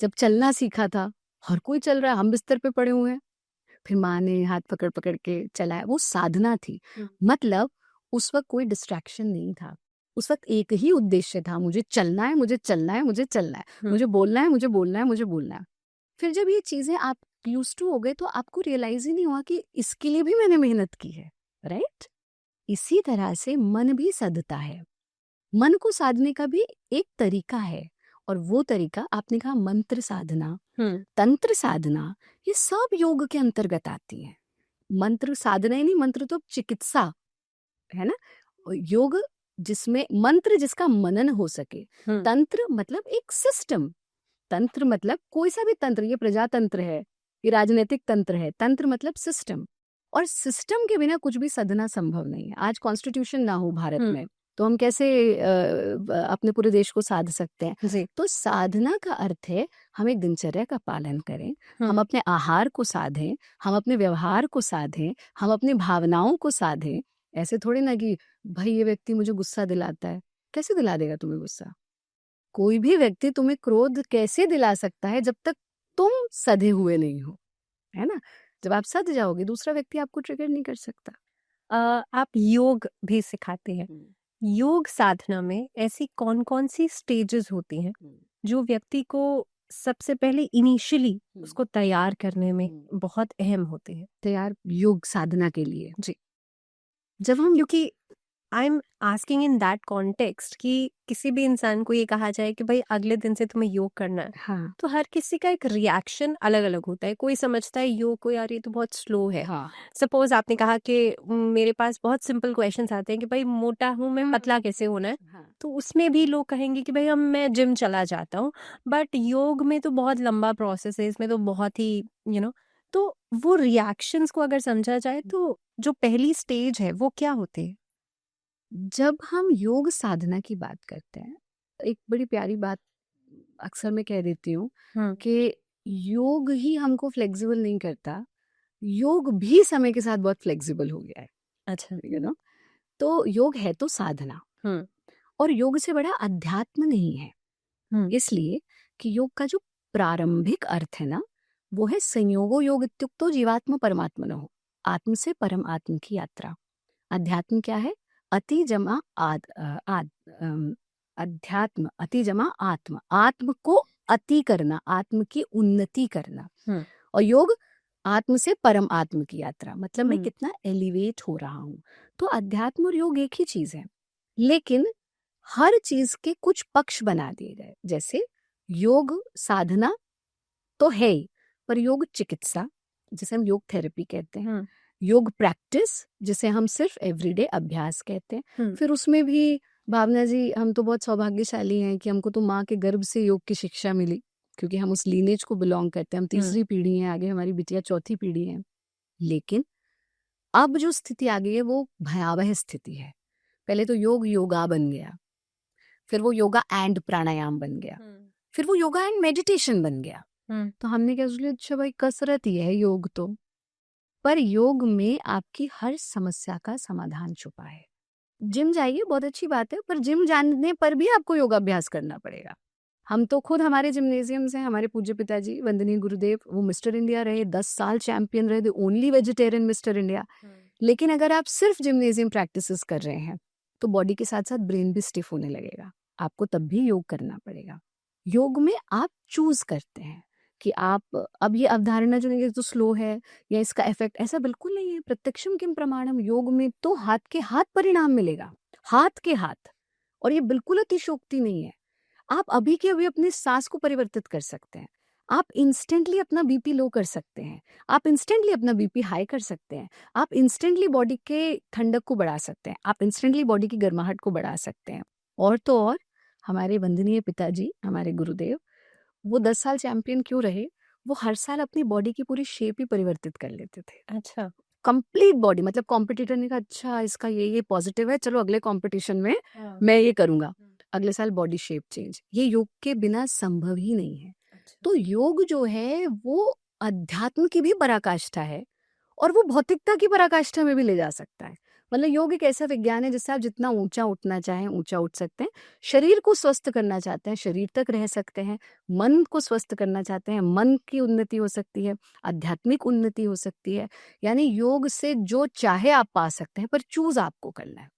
जब चलना सीखा था, हर कोई चल रहा है, हम बिस्तर पे पड़े हुए हैं, फिर माँ ने हाथ पकड़ पकड़ के चलाया, वो साधना थी। मतलब उस वक्त कोई डिस्ट्रैक्शन नहीं था, उस वक्त एक ही उद्देश्य था, मुझे चलना है, मुझे चलना है, मुझे चलना है, मुझे बोलना है, मुझे बोलना है, मुझे बोलना है। फिर जब ये चीजें आप यूज्ड टू हो गए तो आपको रियलाइज ही नहीं हुआ कि इसके लिए भी मैंने मेहनत की है, राइट? इसी तरह से मन भी सधता है। मन को साधने का भी एक तरीका है, और वो तरीका आपने कहा मंत्र साधना, तंत्र साधना, ये सब योग के अंतर्गत आती है। मंत्र साधना ही नहीं, मंत्र तो चिकित्सा है ना। योग जिसमें मंत्र जिसका मनन हो सके, तंत्र मतलब एक सिस्टम, तंत्र मतलब कोई सा भी तंत्र, ये प्रजातंत्र है, ये राजनीतिक तंत्र है, तंत्र मतलब सिस्टम, और सिस्टम के बिना कुछ भी साधना संभव नहीं है। आज कॉन्स्टिट्यूशन ना हो भारत में तो हम कैसे अपने पूरे देश को साध सकते हैं? जी। तो साधना का अर्थ है हम एक दिनचर्या का पालन करें, हम अपने आहार को साधें, हम अपने व्यवहार को साधें, हम अपनी भावनाओं को साधें। ऐसे थोड़ी ना कि भाई ये व्यक्ति मुझे गुस्सा दिलाता है, कैसे दिला देगा तुम्हें गुस्सा? कोई भी व्यक्ति तुम्हें क्रोध कैसे दिला सकता है जब तक तुम सधे हुए नहीं हो, है ना? जब आप सध जाओगे दूसरा व्यक्ति आपको ट्रिगर नहीं कर सकता। आप योग भी सिखाते हैं। योग साधना में ऐसी कौन-कौन सी स्टेजेस होती हैं जो व्यक्ति को सबसे पहले इनिशियली उसको तैयार करने में बहुत अहम होते हैं? तैयार योग साधना के लिए जी। जब हम, क्योंकि I am asking in that context कि किसी भी इंसान को ये कहा जाए कि भाई अगले दिन से तुम्हें योग करना है, हाँ तो हर किसी का एक रिएक्शन अलग अलग होता है। कोई समझता है योग को यार ये तो बहुत स्लो है। हाँ सपोज आपने कहा कि मेरे पास बहुत सिंपल क्वेश्चंस आते हैं कि भाई मोटा हूँ मैं, पतला कैसे होना है? हाँ तो उसमें भी लोग कहेंगे कि भाई हम मैं जिम चला जाता हूँ, बट योग में तो बहुत लंबा प्रोसेस है, इसमें तो बहुत ही तो वो रिएक्शंस को अगर समझा जाए तो जो पहली स्टेज है वो क्या होती है? जब हम योग साधना की बात करते हैं, एक बड़ी प्यारी बात अक्सर मैं कह देती हूँ कि योग ही हमको फ्लेक्सिबल नहीं करता, योग भी समय के साथ बहुत फ्लेक्सिबल हो गया है। अच्छा। ठीक है ना? तो योग है तो साधना, और योग से बड़ा अध्यात्म नहीं है, इसलिए कि योग का जो प्रारंभिक अर्थ है ना, वो है संयोगो योग इत्युक्तो जीवात्म परमात्मनो, आत्म से परम आत्म की यात्रा। अध्यात्म क्या है? अति जमा अध्यात्म अति जमा आत्म, आत्म को अति करना, आत्म की उन्नति करना। और योग आत्म से परम आत्म की यात्रा, मतलब मैं कितना एलिवेट हो रहा हूँ। तो अध्यात्म और योग एक ही चीज है, लेकिन हर चीज के कुछ पक्ष बना दिए गए। जैसे योग साधना तो है ही, पर योग चिकित्सा जिसे हम योग थेरेपी कहते हैं, योग प्रैक्टिस जिसे हम सिर्फ एवरीडे अभ्यास कहते हैं, फिर उसमें भी भावना जी हम तो बहुत सौभाग्यशाली हैं कि हमको तो माँ के गर्भ से योग की शिक्षा मिली, क्योंकि हम उस लीनेज को बिलोंग करते हैं, हम तीसरी पीढ़ी हैं, आगे हमारी बिटिया चौथी पीढ़ी है। लेकिन अब जो स्थिति आ गई है वो भयावह स्थिति है। पहले तो योग योगा बन गया, फिर वो योगा एंड प्राणायाम बन गया, फिर वो योगा एंड मेडिटेशन बन गया। तो हमने क्या सोच लिया, अच्छा भाई कसरत ही है योग तो, पर योग में आपकी हर समस्या का समाधान छुपा है। जिम जाइए बहुत अच्छी बात है, पर जिम जाने पर भी आपको योगाभ्यास करना पड़ेगा। हम तो खुद हमारे जिम्नेजियम से, हमारे पूज्य पिताजी वंदनीय गुरुदेव, वो मिस्टर इंडिया रहे, 10 साल चैंपियन रहे, the only vegetarian mister India. लेकिन अगर आप सिर्फ जिम्नेजियम प्रैक्टिसेस कर रहे हैं तो बॉडी के साथ साथ ब्रेन भी स्टिफ होने लगेगा, आपको तब भी योग करना पड़ेगा। योग में आप चूज करते हैं कि आप, अब ये अवधारणा जो नहीं तो स्लो है या इसका इफेक्ट, ऐसा बिल्कुल नहीं है। प्रत्यक्षम किम प्रमाणम, योग में तो हाथ के हाथ परिणाम मिलेगा, हाथ के हाथ। और ये बिल्कुल अतिशोक्ति नहीं है, आप अभी के अभी अपनी सांस को परिवर्तित कर सकते हैं, आप इंस्टेंटली अपना बीपी लो कर सकते हैं, आप इंस्टेंटली अपना बीपी हाई कर सकते हैं, आप इंस्टेंटली बॉडी के ठंडक को बढ़ा सकते हैं, आप इंस्टेंटली बॉडी की गर्माहट को बढ़ा सकते हैं। और तो और हमारे वंदनीय पिताजी, हमारे गुरुदेव, वो 10 साल चैंपियन क्यों रहे? वो हर साल अपनी बॉडी की पूरी शेप ही परिवर्तित कर लेते थे। अच्छा। कंप्लीट बॉडी, मतलब कॉम्पिटिटर ने कहा अच्छा इसका ये पॉजिटिव है, चलो अगले कॉम्पिटिशन में मैं ये करूंगा, अगले साल बॉडी शेप चेंज। ये योग के बिना संभव ही नहीं है। तो योग जो है वो अध्यात्म की भी पराकाष्ठा है, और वो भौतिकता की पराकाष्ठा में भी ले जा सकता है। मतलब योग एक ऐसा विज्ञान है जिससे आप जितना ऊंचा उठना चाहें ऊंचा उठ सकते हैं। शरीर को स्वस्थ करना चाहते हैं शरीर तक रह सकते हैं, मन को स्वस्थ करना चाहते हैं मन की उन्नति हो सकती है, आध्यात्मिक उन्नति हो सकती है। यानी योग से जो चाहे आप पा सकते हैं, पर चूज आपको करना है।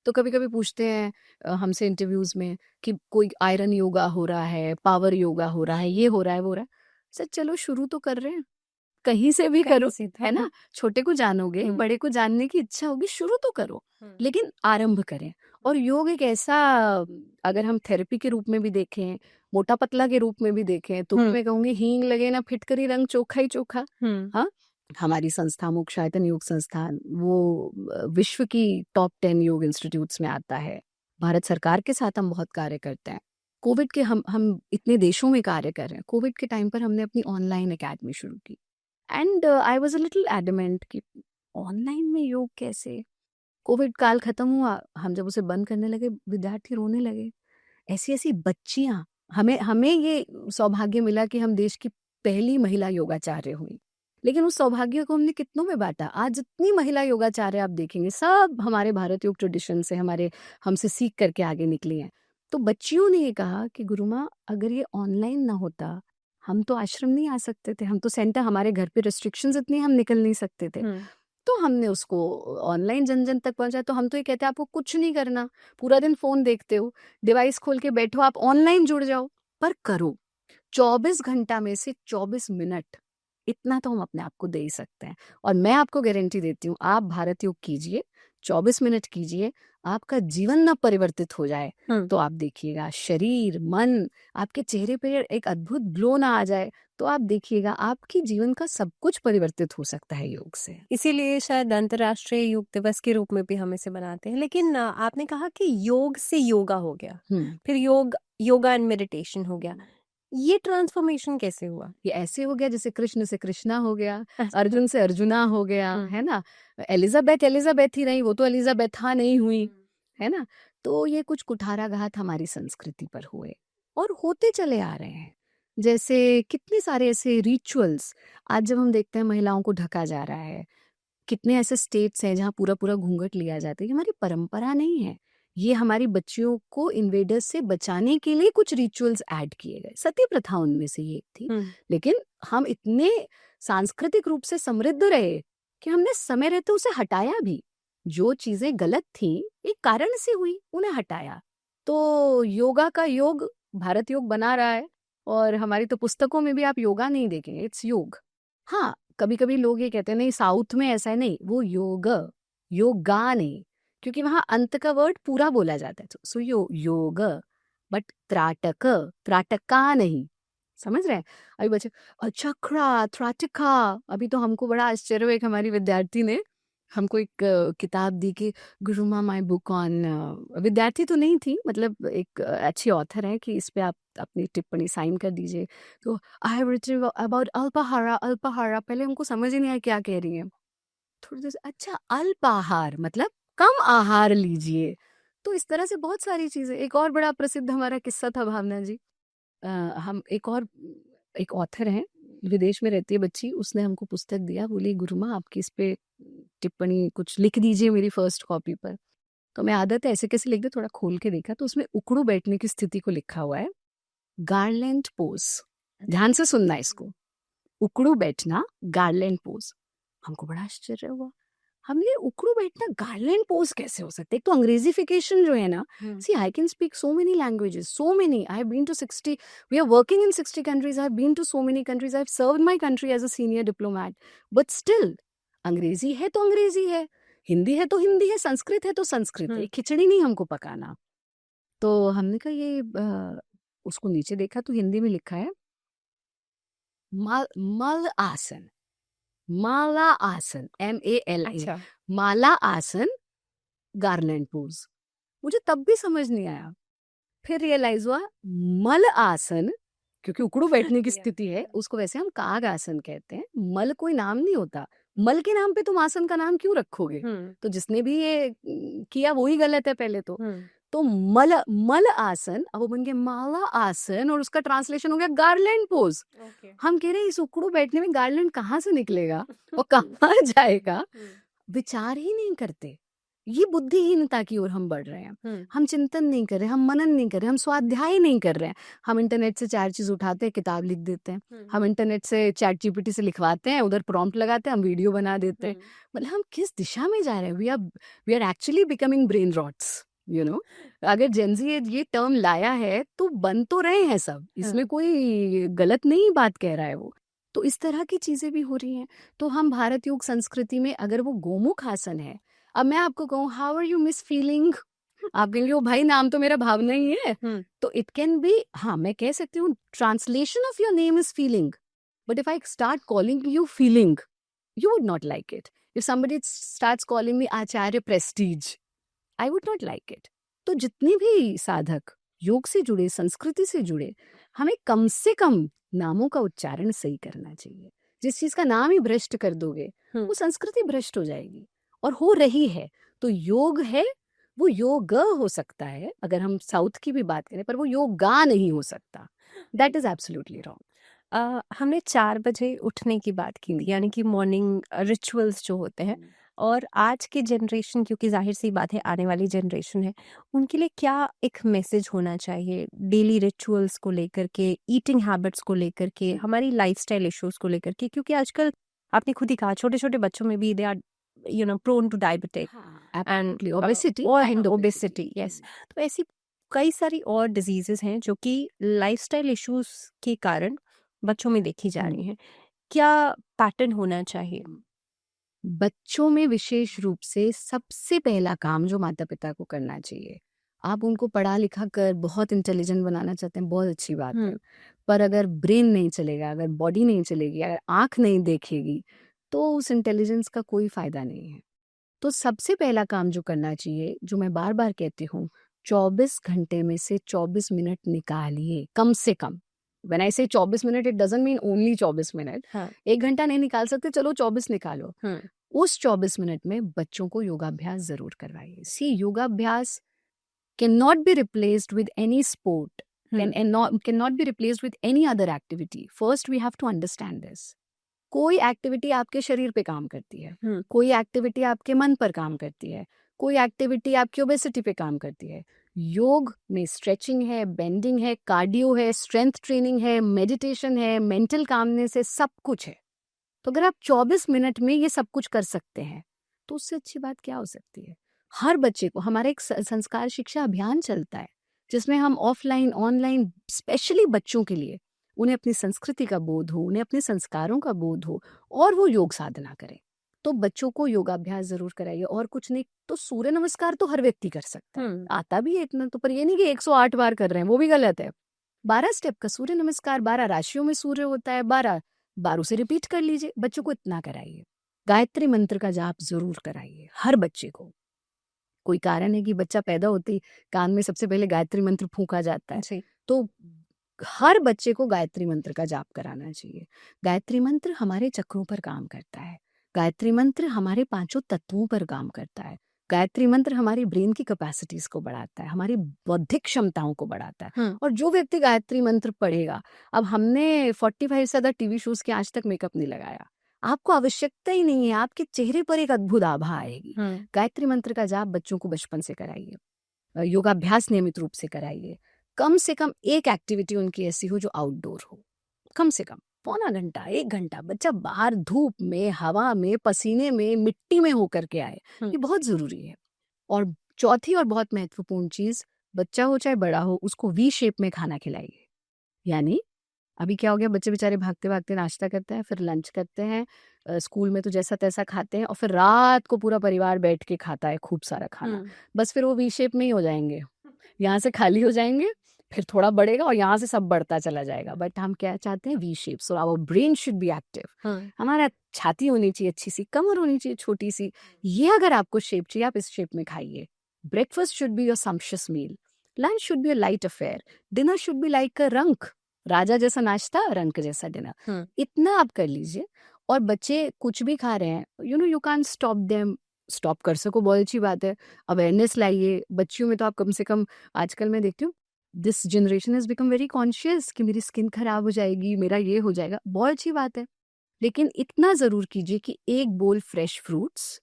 तो कभी कभी पूछते हैं हमसे इंटरव्यूज में कि कोई आयरन योगा हो रहा है, पावर योगा हो रहा है, ये हो रहा है, वो हो रहा है। सर चलो शुरू तो कर रहे हैं, कहीं से भी करो, है ना? छोटे को जानोगे, बड़े को जानने की इच्छा होगी, शुरू तो करो, लेकिन आरंभ करें। और योग एक ऐसा, अगर हम थेरेपी के रूप में भी देखें, मोटा पतला के रूप में भी देखें, तो मैं कहूंगी हींग लगे ना फिटकरी, रंग चोखा ही चोखा। हाँ, हमारी संस्था मोक्षायतन योग संस्थान, वो विश्व की टॉप 10 योग इंस्टीट्यूट्स में आता है। भारत सरकार के साथ हम बहुत कार्य करते हैं। कोविड के हम इतने देशों में कार्य कर रहे हैं, कोविड के टाइम पर हमने अपनी ऑनलाइन एकेडमी शुरू की and I was a little adamant कि ऑनलाइन में योग कैसे। कोविड काल खत्म हुआ, हम जब उसे बंद करने लगे विद्यार्थी रोने लगे। ऐसी ऐसी बच्चियां, हमें हमें ये सौभाग्य मिला कि हम देश की पहली महिला योगाचार्य हुई, लेकिन उस सौभाग्य को हमने कितनों में बांटा। आज जितनी महिला योगाचार्य आप देखेंगे सब हमारे भारत योग ट्रेडिशन से, हमारे हमसे सीख करके आगे निकली हैं। तो बच्चियों ने ये कहा कि गुरु माँ अगर ये ऑनलाइन ना होता, हम तो आश्रम नहीं आ सकते थे, हम तो सेंटर, हमारे घर पे रिस्ट्रिक्शंस इतनी, हम निकल नहीं सकते थे। तो हमने उसको ऑनलाइन जन जन तक पहुंचाया। तो हम तो ये कहते हैं आपको कुछ नहीं करना, पूरा दिन फोन देखते हो, डिवाइस खोल के बैठो, आप ऑनलाइन जुड़ जाओ, पर करो 24 घंटा में से 24 मिनट, इतना तो हम अपने आप को दे ही सकते हैं। और मैं आपको गारंटी देती हूँ, आप भारत योग कीजिए, 24 मिनट कीजिए, आपका जीवन ना परिवर्तित हो जाए तो आप देखिएगा शरीर मन, आपके चेहरे पे एक अद्भुत ग्लो ना आ जाए तो आप देखिएगा आपकी जीवन का सब कुछ परिवर्तित हो सकता है योग से। इसीलिए शायद अंतर्राष्ट्रीय योग दिवस के रूप में भी हम इसे बनाते हैं। लेकिन आपने कहा कि योग से योगा हो गया, फिर योगा एंड मेडिटेशन हो गया, ये ट्रांसफॉर्मेशन कैसे हुआ? ये ऐसे हो गया जैसे कृष्ण से कृष्णा हो गया, अर्जुन से अर्जुना हो गया, है ना। एलिजाबेथ ही रही, वो तो एलिजाबेथा नहीं हुई, है ना। तो ये कुछ कुठाराघात हमारी संस्कृति पर हुए और होते चले आ रहे हैं। जैसे कितने सारे ऐसे रिचुअल्स आज जब हम देखते हैं महिलाओं को ढका जा रहा है, कितने ऐसे स्टेट्स हैं जहाँ पूरा पूरा घूंघट लिया जाता है। ये हमारी परंपरा नहीं है, ये हमारी बच्चियों को इन्वेडर्स से बचाने के लिए कुछ रिचुअल्स ऐड किए गए। सती प्रथा उनमें से ये थी, लेकिन हम इतने सांस्कृतिक रूप से समृद्ध रहे कि हमने समय रहते उसे हटाया भी। जो चीजें गलत थी एक कारण से हुई, उन्हें हटाया। तो योगा का योग भारत योग बना रहा है और हमारी तो पुस्तकों में भी आप योगा नहीं देखेंगे, इट्स योग। हाँ, कभी कभी लोग ये कहते हैं नहीं साउथ में ऐसा है, नहीं, वो योग, योगा नहीं, क्योंकि वहां अंत का वर्ड पूरा बोला जाता है। सो योग, बट त्राटका नहीं, समझ रहे हैं। अभी बच्चे अच्छा त्राटका, अभी तो हमको बड़ा आश्चर्य हुआ, एक हमारी विद्यार्थी ने हमको एक किताब दी कि गुरु माँ माई बुक ऑन, विद्यार्थी तो नहीं थी, मतलब एक अच्छी ऑथर है कि इस पे आप अपनी टिप्पणी साइन कर दीजिए। तो आई हैव रिटन अबाउट अल्पाहारा, पहले हमको समझ ही नहीं आया क्या कह रही है। थोड़ी देर अच्छा अल्पाहार मतलब कम आहार लीजिए। तो इस तरह से बहुत सारी चीजें। एक और बड़ा प्रसिद्ध हमारा किस्सा था भावना जी, हम एक ऑथर हैं, विदेश में रहती है बच्ची, उसने हमको पुस्तक दिया, बोली गुरु माँ आपकी इस पे टिप्पणी कुछ लिख दीजिए मेरी फर्स्ट कॉपी पर। तो मैं आदत है ऐसे कैसे लिख दे, थोड़ा खोल के देखा तो उसमें उकड़ू बैठने की स्थिति को लिखा हुआ है, गार्लैंड पोज। ध्यान से सुनना इसको, उकड़ू बैठना गार्लैंड पोज। हमको बड़ा आश्चर्य हुआ, हमने उकड़ू बैठना गार्लैंड पोज कैसे हो सकते। एक तो अंग्रेजीफिकेशन जो है ना, see I can speak so many languages, so many, I have been to 60, we are working in 60 countries, I have been to so many countries, I have served my country as a senior diplomat, but still अंग्रेजी है तो अंग्रेजी है, हिंदी है तो हिंदी है, संस्कृत है तो संस्कृत है, खिचड़ी नहीं हमको पकाना। तो हमने कहा ये उसको नीचे देखा तो हिंदी में लिखा है मल आसन, माला आसन, MALA, माला आसन गार्लैंड पोज। मुझे तब भी समझ नहीं आया, फिर रियलाइज हुआ मल आसन, क्योंकि उकड़ू बैठने की स्थिति है, उसको वैसे हम काग आसन कहते हैं। मल कोई नाम नहीं होता, मल के नाम पे तुम आसन का नाम क्यों रखोगे। तो जिसने भी ये किया वही गलत है पहले तो मल आसन, अब वो बन गया माला आसन और उसका ट्रांसलेशन हो गया गार्लैंड पोज। हम कह रहे हैं इस उकड़ू बैठने में गार्लैंड कहाँ से निकलेगा और कहाँ जाएगा, विचार ही नहीं करते। ये बुद्धिहीनता की ओर हम बढ़ रहे हैं। हम चिंतन नहीं कर रहे, हम मनन नहीं कर रहे, हम स्वाध्याय नहीं कर रहे हैं। हम इंटरनेट से 4 चीज उठाते हैं, किताब लिख देते हैं। हम इंटरनेट से चैट GPT से लिखवाते हैं, उधर प्रॉम्प्ट लगाते हैं, हम वीडियो बना देते हैं। मतलब हम किस दिशा में जा रहे हैं। We are actually becoming brain rots, you know. अगर जेनजी ये टर्म लाया है तो बन तो रहे हैं सब, इसमें कोई गलत नहीं बात कह रहा है वो। तो इस तरह की चीजें भी हो रही हैं। तो हम भारत योग संस्कृति में अगर वो गोमुख आसन है, अब मैं आपको कहूँ how are you miss feeling, आप कहेंगे ओ भाई नाम तो मेरा भावना ही है, तो इट कैन बी, हाँ मैं कह सकती हूँ translation of your name is feeling, but if I start calling you feeling you would not like it. If somebody starts calling me Acharya Prestige, I would not like it. तो जितने भी साधक योग से जुड़े, संस्कृति से जुड़े, हमें कम से कम नामों का उच्चारण सही करना चाहिए। जिस चीज का नाम ही भ्रष्ट कर दोगे वो संस्कृति भ्रष्ट हो जाएगी, और हो रही है। तो योग है, वो योग हो सकता है अगर हम साउथ की भी बात करें, पर वो योगा नहीं हो सकता। That is absolutely wrong. हमने 4 बजे उठने की बात की थी, यानी कि मॉर्निंग रिचुअल्स जो होते हैं, और आज की जनरेशन, क्योंकि ज़ाहिर सी बात है आने वाली जनरेशन है, उनके लिए क्या एक मैसेज होना चाहिए डेली रिचुअल्स को लेकर के, ईटिंग हैबिट्स को लेकर के, हमारी लाइफस्टाइल इश्यूज को लेकर के? क्योंकि आजकल आपने खुद ही कहा छोटे-छोटे बच्चों में भी they are prone to diabetic and obesity, yes. तो ऐसी कई सारी और डिजीजेस हैं जो कि लाइफस्टाइल इश्यूज के कारण बच्चों में देखी जा रही हैं। क्या पैटर्न होना चाहिए? बच्चों में विशेष रूप से सबसे पहला काम जो माता पिता को करना चाहिए, आप उनको पढ़ा लिखा कर बहुत इंटेलिजेंट बनाना चाहते हैं, बहुत अच्छी बात है, पर अगर ब्रेन नहीं चलेगा, अगर बॉडी नहीं चलेगी, अगर आंख नहीं देखेगी, तो उस इंटेलिजेंस का कोई फायदा नहीं है। तो सबसे पहला काम जो करना चाहिए, जो मैं बार बार कहती हूँ, 24 घंटे में से 24 मिनट निकालिए कम से कम। व्हेन आई से 24 minute, it doesn't mean only 24 minute. 1 घंटा नहीं निकाल सकते, चलो 24 निकालो। उस 24 मिनट में बच्चों को योगाभ्यास जरूर करवाइए। सी, योगाभ्यास can not be replaced with any sport, can not be replaced with any other activity. First we have to understand this. कोई एक्टिविटी आपके शरीर पे काम करती है, कोई एक्टिविटी आपके मन पर काम करती है, कोई एक्टिविटी आपकी ओबेसिटी पे काम करती है। योग में स्ट्रेचिंग है, बेंडिंग है, कार्डियो है, स्ट्रेंथ ट्रेनिंग है, मेडिटेशन है, मेंटल कामनेस है, सब कुछ है। तो अगर आप 24 मिनट में ये सब कुछ कर सकते हैं तो उससे अच्छी बात क्या हो सकती है। हर बच्चे को, हमारा एक संस्कार शिक्षा अभियान चलता है जिसमें हम ऑफलाइन ऑनलाइन स्पेशली बच्चों के लिए, उन्हें अपनी संस्कृति का बोध हो, उन्हें अपने संस्कारों का बोध हो और वो योग साधना करें। तो बच्चों को योगाभ्यास जरूर कराइए। और कुछ नहीं तो सूर्य नमस्कार तो हर व्यक्ति कर सकता है, आता भी है इतना तो, पर ये नहीं कि 108 बार कर रहे हैं, वो भी गलत है। 12 स्टेप का सूर्य नमस्कार, 12 राशियों में सूर्य होता है, 12 बार उसे रिपीट कर लीजिए। बच्चों को इतना कराइए। गायत्री मंत्र का जाप जरूर कराइए हर बच्चे को। कोई कारण है कि बच्चा पैदा होते ही कान में सबसे पहले गायत्री मंत्र फूंका जाता है, तो हर बच्चे को गायत्री मंत्र का जाप कराना चाहिए। गायत्री मंत्र हमारे चक्रों पर काम करता है, गायत्री मंत्र हमारे 5 तत्वों पर काम करता है, गायत्री मंत्र हमारी ब्रेन की कैपेसिटीज को बढ़ाता है, हमारी बौद्धिक क्षमताओं को बढ़ाता है। और जो व्यक्ति गायत्री मंत्र पढ़ेगा, अब हमने 45 से ज्यादा टीवी शोज के आज तक मेकअप नहीं लगाया, आपको आवश्यकता ही नहीं है, आपके चेहरे पर एक अद्भुत आभा आएगी। गायत्री मंत्र का जाप बच्चों को बचपन से कराइए, योगाभ्यास नियमित रूप से कराइए। कम से कम एक एक्टिविटी उनकी ऐसी हो जो आउटडोर हो, कम से कम पौना घंटा 1 घंटा बच्चा बाहर धूप में, हवा में, पसीने में, मिट्टी में होकर के आए, ये बहुत जरूरी है। और चौथी और बहुत महत्वपूर्ण चीज, बच्चा हो चाहे बड़ा हो, उसको वी शेप में खाना खिलाइए। यानी अभी क्या हो गया, बच्चे बेचारे भागते भागते नाश्ता करते हैं, फिर लंच करते हैं, स्कूल में तो जैसा तैसा खाते हैं, और फिर रात को पूरा परिवार बैठ के खाता है खूब सारा खाना। बस फिर वो वी शेप में ही हो जाएंगे, यहाँ से खाली हो जाएंगे, फिर थोड़ा बढ़ेगा और यहाँ से सब बढ़ता चला जाएगा। बट हम क्या चाहते हैं, we shape. So our brain should be active. हमारा छाती होनी चाहिए अच्छी सी, कमर होनी चाहिए छोटी सी। ये अगर आपको शेप चाहिए, आप इस शेप में खाइए। Breakfast should be your sumptuous meal, lunch should be a light affair, dinner should be like a rank, राजा जैसा नाश्ता, रंक जैसा डिनर। इतना आप कर लीजिए। और बच्चे कुछ भी खा रहे हैं, you can stop them. Stop कर सको बहुत अच्छी बात है, अवेयरनेस लाइए बच्चियों में। तो आप कम से कम, आजकल मैं देखती हूँ this generation has become very conscious कि मेरी स्किन खराब हो जाएगी, मेरा ये हो जाएगा, बहुत अच्छी बात है। लेकिन इतना जरूर कीजिए कि 1 बोल फ्रेश फ्रूट्स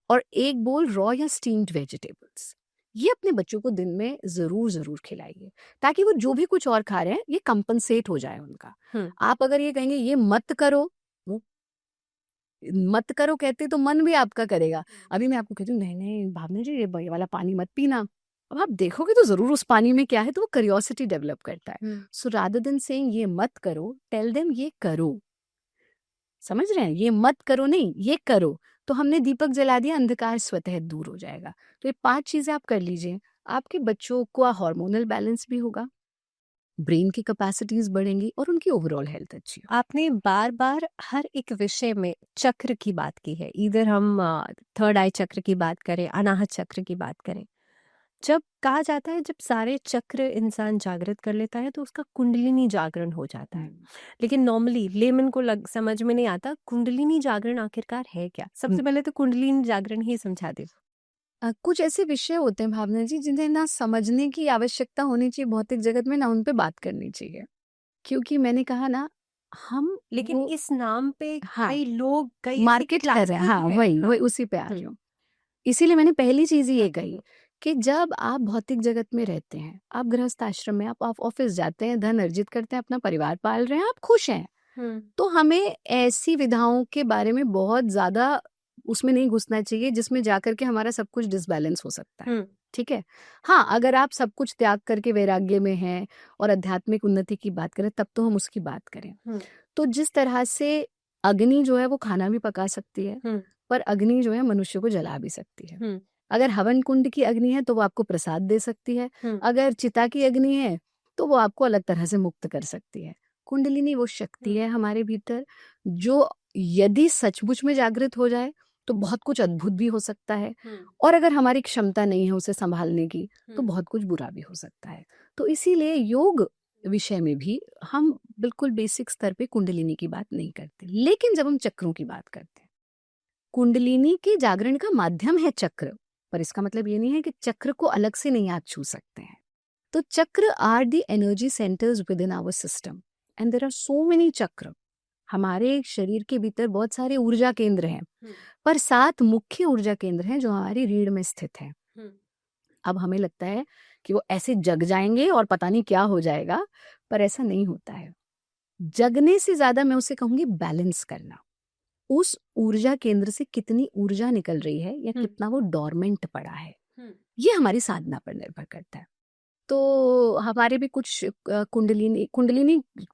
और 1 बोल रॉ या स्टीम्ड वेजिटेबल्स, ये अपने बच्चों को दिन में जरूर खिलाइए, ताकि वो जो भी कुछ और खा रहे हैं ये कंपनसेट हो जाए उनका। आप अगर ये कहेंगे ये मत करो, मत करो कहते तो मन भी आपका करेगा। अभी मैं आपको कहती हूँ नहीं नहीं भावना जी, ये वाला पानी मत पीना, अब आप देखोगे तो जरूर उस पानी में क्या है, तो वो क्यूरियोसिटी डेवलप करता है। सो रादर देन सेइंग ये मत करो, टेल देम ये करो। समझ रहे हैं, ये मत करो नहीं, ये करो, तो हमने दीपक जला दिया, अंधकार स्वतः दूर हो जाएगा। तो ये 5 चीजें आप कर लीजिए, आपके बच्चों का हार्मोनल बैलेंस भी होगा, ब्रेन की कैपेसिटीज बढ़ेंगी और उनकी ओवरऑल हेल्थ अच्छी हो। आपने बार बार हर एक विषय में चक्र की बात की है, इधर हम थर्ड आई चक्र की बात करें, अनाहत चक्र की बात करें, जब कहा जाता है जब सारे चक्र इंसान जागृत कर लेता है तो उसका कुंडलिनी जागरण हो जाता है, लेकिन नॉर्मली लेमन को समझ में नहीं आता कुंडलिनी जागरण आखिरकार है क्या। सबसे पहले तो कुंडलिनी जागरण ही समझा दे। कुछ ऐसे विषय होते हैं भावना जी जिन्हें ना समझने की आवश्यकता होनी चाहिए भौतिक जगत में, ना उन पे बात करनी चाहिए, क्योंकि मैंने कहा ना हम लेकिन इस नाम पे हाँ कई लोग कई मार्केट कर रहे हैं। हाँ वही उसी पे आ रही हूँ। इसीलिए मैंने पहली चीज ये कही कि जब आप भौतिक जगत में रहते हैं, आप गृहस्थ आश्रम में, आप ऑफिस जाते हैं, धन अर्जित करते हैं, अपना परिवार पाल रहे हैं, आप खुश हैं, तो हमें ऐसी विधाओं के बारे में बहुत ज्यादा उसमें नहीं घुसना चाहिए जिसमें जाकर के हमारा सब कुछ डिसबैलेंस हो सकता है। ठीक है। हाँ, अगर आप सब कुछ त्याग करके वैराग्य में हैं और आध्यात्मिक उन्नति की बात करें तब तो हम उसकी बात करें। तो जिस तरह से अग्नि जो है वो खाना भी पका सकती है, पर अग्नि जो है मनुष्य को जला भी सकती है। अगर हवन कुंड की अग्नि है तो वो आपको प्रसाद दे सकती है, अगर चिता की अग्नि है तो वो आपको अलग तरह से मुक्त कर सकती है। कुंडलिनी वो शक्ति है हमारे भीतर जो यदि सचमुच में जागृत हो जाए तो बहुत कुछ अद्भुत भी हो सकता है, और अगर हमारी क्षमता नहीं है उसे संभालने की तो बहुत कुछ बुरा भी हो सकता है। तो इसीलिए योग विषय में भी हम बिल्कुल बेसिक स्तर पे कुंडलिनी की बात नहीं करते, लेकिन जब हम चक्रों की बात करते हैं, कुंडलिनी के जागरण का माध्यम है चक्र, पर इसका मतलब ये नहीं है कि चक्र को अलग से नहीं आप छू सकते हैं। तो chakra are the energy centres within our system and there are so many chakra. हमारे शरीर के भीतर बहुत सारे ऊर्जा केंद्र हैं, पर 7 मुख्य ऊर्जा केंद्र हैं जो हमारी रीढ़ में स्थित हैं। अब हमें लगता है कि वो ऐसे जग जाएंगे और पता नहीं क्या हो जाएगा, पर ऐसा नहीं होता है। जगने से ज्यादा मैं उसे कहूंगी बैलेंस करना। उस ऊर्जा केंद्र से कितनी ऊर्जा निकल रही है या कितना वो डोरमेंट पड़ा है, ये हमारी साधना पर निर्भर करता है। तो हमारे भी कुछ कुंडलिनी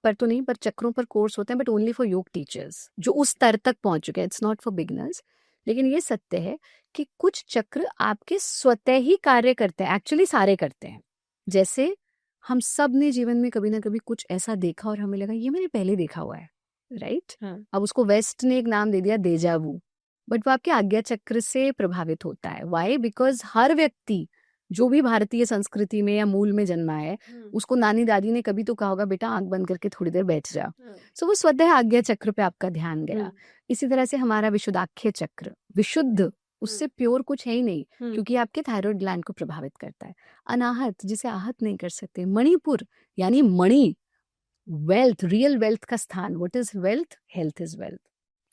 पर तो नहीं, पर चक्रों पर कोर्स होते हैं, बट ओनली फॉर योग टीचर्स जो उस स्तर तक पहुंच चुके हैं। It's not for beginners. लेकिन ये सत्य है कि कुछ चक्र आपके स्वतः ही कार्य करते हैं, एक्चुअली सारे करते हैं। जैसे हम सब ने जीवन में कभी ना कभी कुछ ऐसा देखा और हमें लगा ये मैंने पहले देखा हुआ है, राइट? अब उसको वेस्ट ने एक नाम दे दिया डेजा वू, बट वो आपके आज्ञा चक्र से प्रभावित होता है। वाई? बिकॉज हर व्यक्ति जो भी भारतीय संस्कृति में या मूल में जन्मा है उसको नानी दादी ने कभी तो कहा होगा बेटा आंख बंद करके थोड़ी देर बैठ जा। सो वो स्वतः आज्ञा चक्र पे आपका ध्यान गया। इसी तरह से हमारा विशुद्धाख्य चक्र, विशुद्ध, उससे प्योर कुछ है ही नहीं, क्योंकि आपके थायराइड ग्लैंड को प्रभावित करता है। अनाहत, जिसे आहत नहीं कर सकते। मणिपुर यानी मणि, वेल्थ, रियल वेल्थ का स्थान। What is wealth? Health is wealth.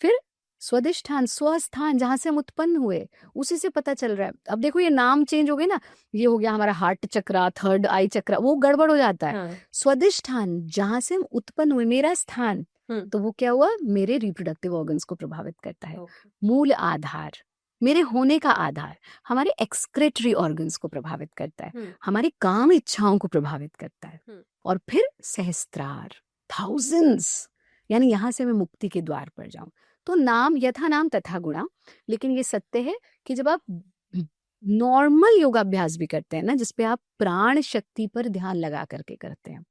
फिर स्वधिष्ठान, स्वस्थान, जहां से हम उत्पन्न हुए, उसी से पता चल रहा है। अब देखो ये नाम चेंज हो गए ना, ये हो गया हमारा हार्ट चक्रा, थर्ड आई चक्रा, वो गड़बड़ हो जाता है। स्वधिष्ठान, जहां से हम उत्पन्न हुए, मेरा स्थान, तो वो क्या हुआ? मेरे रिप्रोडक्टिव ऑर्गन्स को प्रभावित करता है। मूल आधार, मेरे होने का आधार, हमारे एक्सक्रेटरी ऑर्गन्स को प्रभावित करता है, हमारी काम इच्छाओं को प्रभावित करता है। और फिर सहस्त्रार, थाउजेंड्स, यानी यहां से मैं मुक्ति के द्वार पर जाऊं। तो नाम यथा नाम तथा गुणा। लेकिन ये सत्य है कि जब आप नॉर्मल योगाभ्यास भी करते हैं ना, जिसपे आप प्राण शक्ति पर ध्यान लगा करके करते हैं,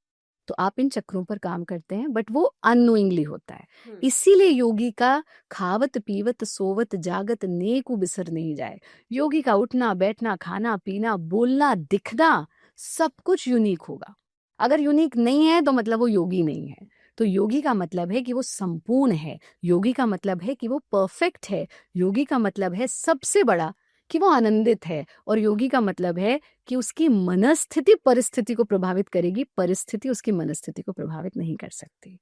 तो आप इन चक्रों पर काम करते हैं, बट वो अननोइंगली होता है। इसीलिए योगी का खावत पीवत सोवत जागत नेकु बिसर नहीं जाए। योगी का उठना बैठना, खाना पीना, बोलना, दिखना, सब कुछ यूनिक होगा। अगर यूनिक नहीं है तो मतलब वो योगी नहीं है। तो योगी का मतलब है कि वो संपूर्ण है, योगी का मतलब है कि वो परफेक्ट है, योगी का मतलब है सबसे बड़ा कि वो आनंदित है, और योगी का मतलब है कि उसकी मनस्थिति परिस्थिति को प्रभावित करेगी, परिस्थिति उसकी मनस्थिति को प्रभावित नहीं कर सकती।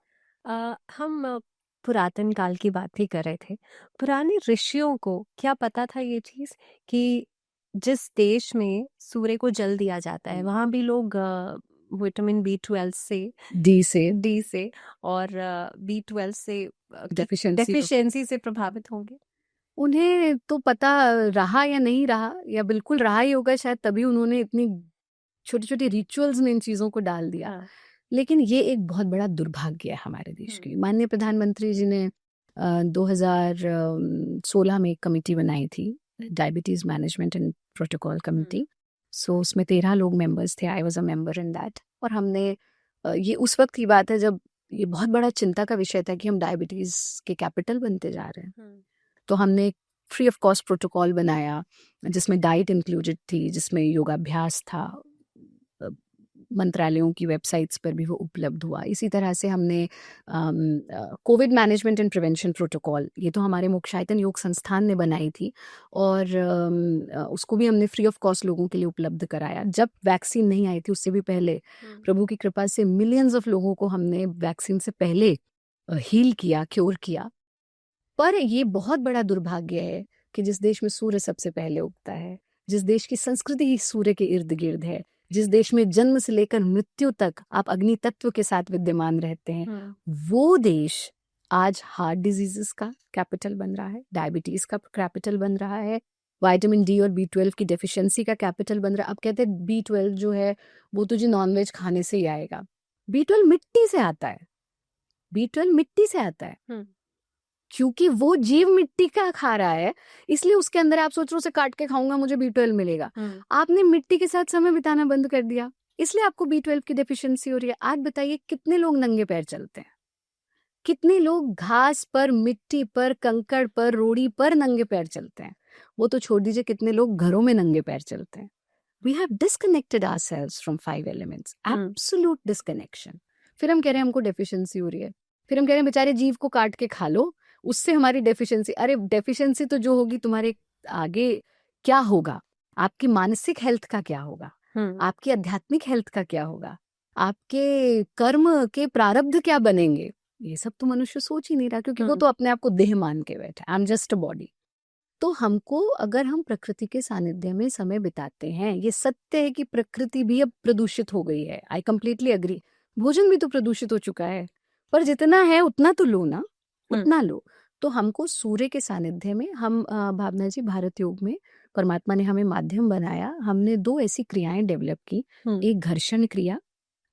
हम पुरातन काल की बात भी कर रहे थे। पुराने ऋषियों को क्या पता था ये चीज कि जिस देश में सूर्य को जल दिया जाता है वहां भी लोग विटामिन B12 से, डी से और B12 से डेफिशिएंसी से प्रभावित होंगे। उन्हें तो पता रहा या नहीं रहा, या बिल्कुल रहा ही होगा शायद, तभी उन्होंने इतनी छोटी छोटी रिचुअल्स में इन चीजों को डाल दिया। लेकिन ये एक बहुत बड़ा दुर्भाग्य है हमारे देश की। माननीय प्रधानमंत्री जी ने 2016 में एक कमेटी बनाई थी, diabetes management and protocol committee. So उसमें 13 लोग मेंबर्स थे। I was a member in that. और हमने ये उस वक्त की बात है जब ये बहुत बड़ा चिंता का विषय था कि हम डायबिटीज के कैपिटल बनते जा रहे हैं। तो हमने फ्री ऑफ कॉस्ट प्रोटोकॉल बनाया जिसमें डाइट इंक्लूडेड थी, जिसमें योगाभ्यास था। मंत्रालयों की वेबसाइट्स पर भी वो उपलब्ध हुआ। इसी तरह से हमने Covid management and prevention protocol, ये तो हमारे मोक्षायतन योग संस्थान ने बनाई थी, और उसको भी हमने फ्री ऑफ कॉस्ट लोगों के लिए उपलब्ध कराया। जब वैक्सीन नहीं आई थी उससे भी पहले प्रभु की कृपा से मिलियंस ऑफ लोगों को हमने वैक्सीन से पहले हील किया, क्योर किया। पर ये बहुत बड़ा दुर्भाग्य है कि जिस देश में सूर्य सबसे पहले उगता है, जिस देश की संस्कृति ही सूर्य के इर्द गिर्द है, जिस देश में जन्म से लेकर मृत्यु तक आप अग्नि तत्व के साथ विद्यमान रहते हैं, वो देश आज हार्ट डिजीजेस का कैपिटल बन रहा है, डायबिटीज का कैपिटल बन रहा है, विटामिन डी और B12 की डेफिशिएंसी का कैपिटल बन रहा है। अब कहते हैं B12 जो है वो तो जी नॉनवेज खाने से ही आएगा। B12 मिट्टी से आता है, B12 मिट्टी से आता है, क्योंकि वो जीव मिट्टी का खा रहा है, इसलिए उसके अंदर आप सोच रहे हो उसे काट के खाऊंगा मुझे B12 मिलेगा। आपने मिट्टी के साथ समय बिताना बंद कर दिया, इसलिए आपको B12 की डेफिशिएंसी हो रही है। आज बताइए कितने लोग नंगे पैर चलते हैं, कितने लोग घास पर, मिट्टी पर, कंकड़ पर, रोड़ी पर नंगे पैर चलते हैं। वो तो छोड़ दीजिए, कितने लोग घरों में नंगे पैर चलते हैं। We have disconnected ourselves from 5 elements, absolute disconnection। फिर हम कह रहे हैं हमको डेफिशिएंसी हो रही है, फिर हम कह रहे हैं बेचारे जीव को काट के खा लो, उससे हमारी डेफिशिएंसी। अरे डेफिशिएंसी तो जो होगी तुम्हारे आगे क्या होगा, आपकी मानसिक हेल्थ का क्या होगा, आपकी आध्यात्मिक हेल्थ का क्या होगा, आपके कर्म के प्रारब्ध क्या बनेंगे, ये सब तो मनुष्य सोच ही नहीं रहा, क्योंकि वो तो अपने आप को देह मान के बैठा, I am just a body. तो हमको, अगर हम प्रकृति के सानिध्य में समय बिताते हैं, ये सत्य है कि प्रकृति भी अब प्रदूषित हो गई है, आई कंप्लीटली अग्री, भोजन भी तो प्रदूषित हो चुका है, पर जितना है उतना तो लो ना, उतना लो। तो हमको सूर्य के सानिध्य में, हम भावना जी भारत योग में परमात्मा ने हमें माध्यम बनाया, हमने 2 ऐसी क्रियाएं डेवलप की। एक घर्षण क्रिया,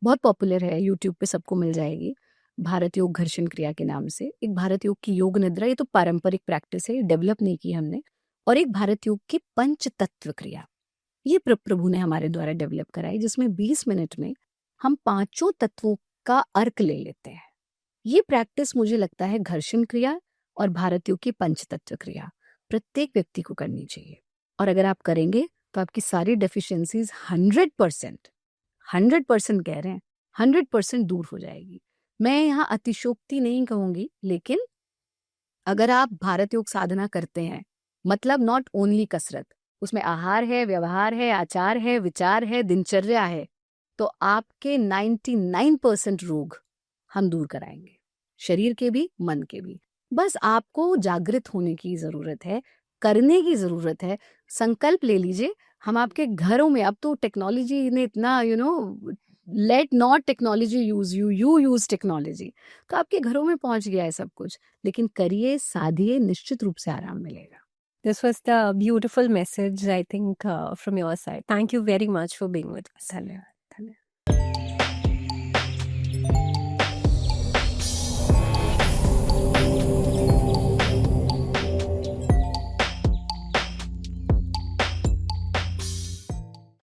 बहुत पॉपुलर है, यूट्यूब पे सबको मिल जाएगी, भारत योग घर्षण क्रिया के नाम से। एक भारत योग की योग निद्रा, ये तो पारंपरिक प्रैक्टिस है, डेवलप नहीं की हमने। और एक भारत योग की पंच तत्व क्रिया, ये प्रभु ने हमारे द्वारा डेवलप कराई, जिसमें 20 मिनट में हम 5 तत्वों का अर्क ले लेते हैं। ये प्रैक्टिस मुझे लगता है घर्षण क्रिया और भारत योग की पंच तत्व क्रिया प्रत्येक व्यक्ति को करनी चाहिए। और अगर आप करेंगे तो आपकी सारी डेफिशिएंसीज 100% कह रहे हैं, 100% दूर हो जाएगी। मैं यहाँ अतिशोक्ति नहीं कहूंगी, लेकिन अगर आप भारत योग साधना करते हैं, मतलब नॉट ओनली कसरत, उसमें आहार है, व्यवहार है, आचार है, विचार है, दिनचर्या है, तो आपके 99% रोग हम दूर कराएंगे, शरीर के भी, मन के भी। बस आपको जागृत होने की जरूरत है, करने की जरूरत है। संकल्प ले लीजिए, हम आपके घरों में, अब तो टेक्नोलॉजी ने इतना let not technology use you, you use technology, तो आपके घरों में पहुंच गया है सब कुछ। लेकिन करिए, साधिए, निश्चित रूप से आराम मिलेगा। This was the beautiful message, I think, from your side. Thank you very much for being with us. धन्यवाद।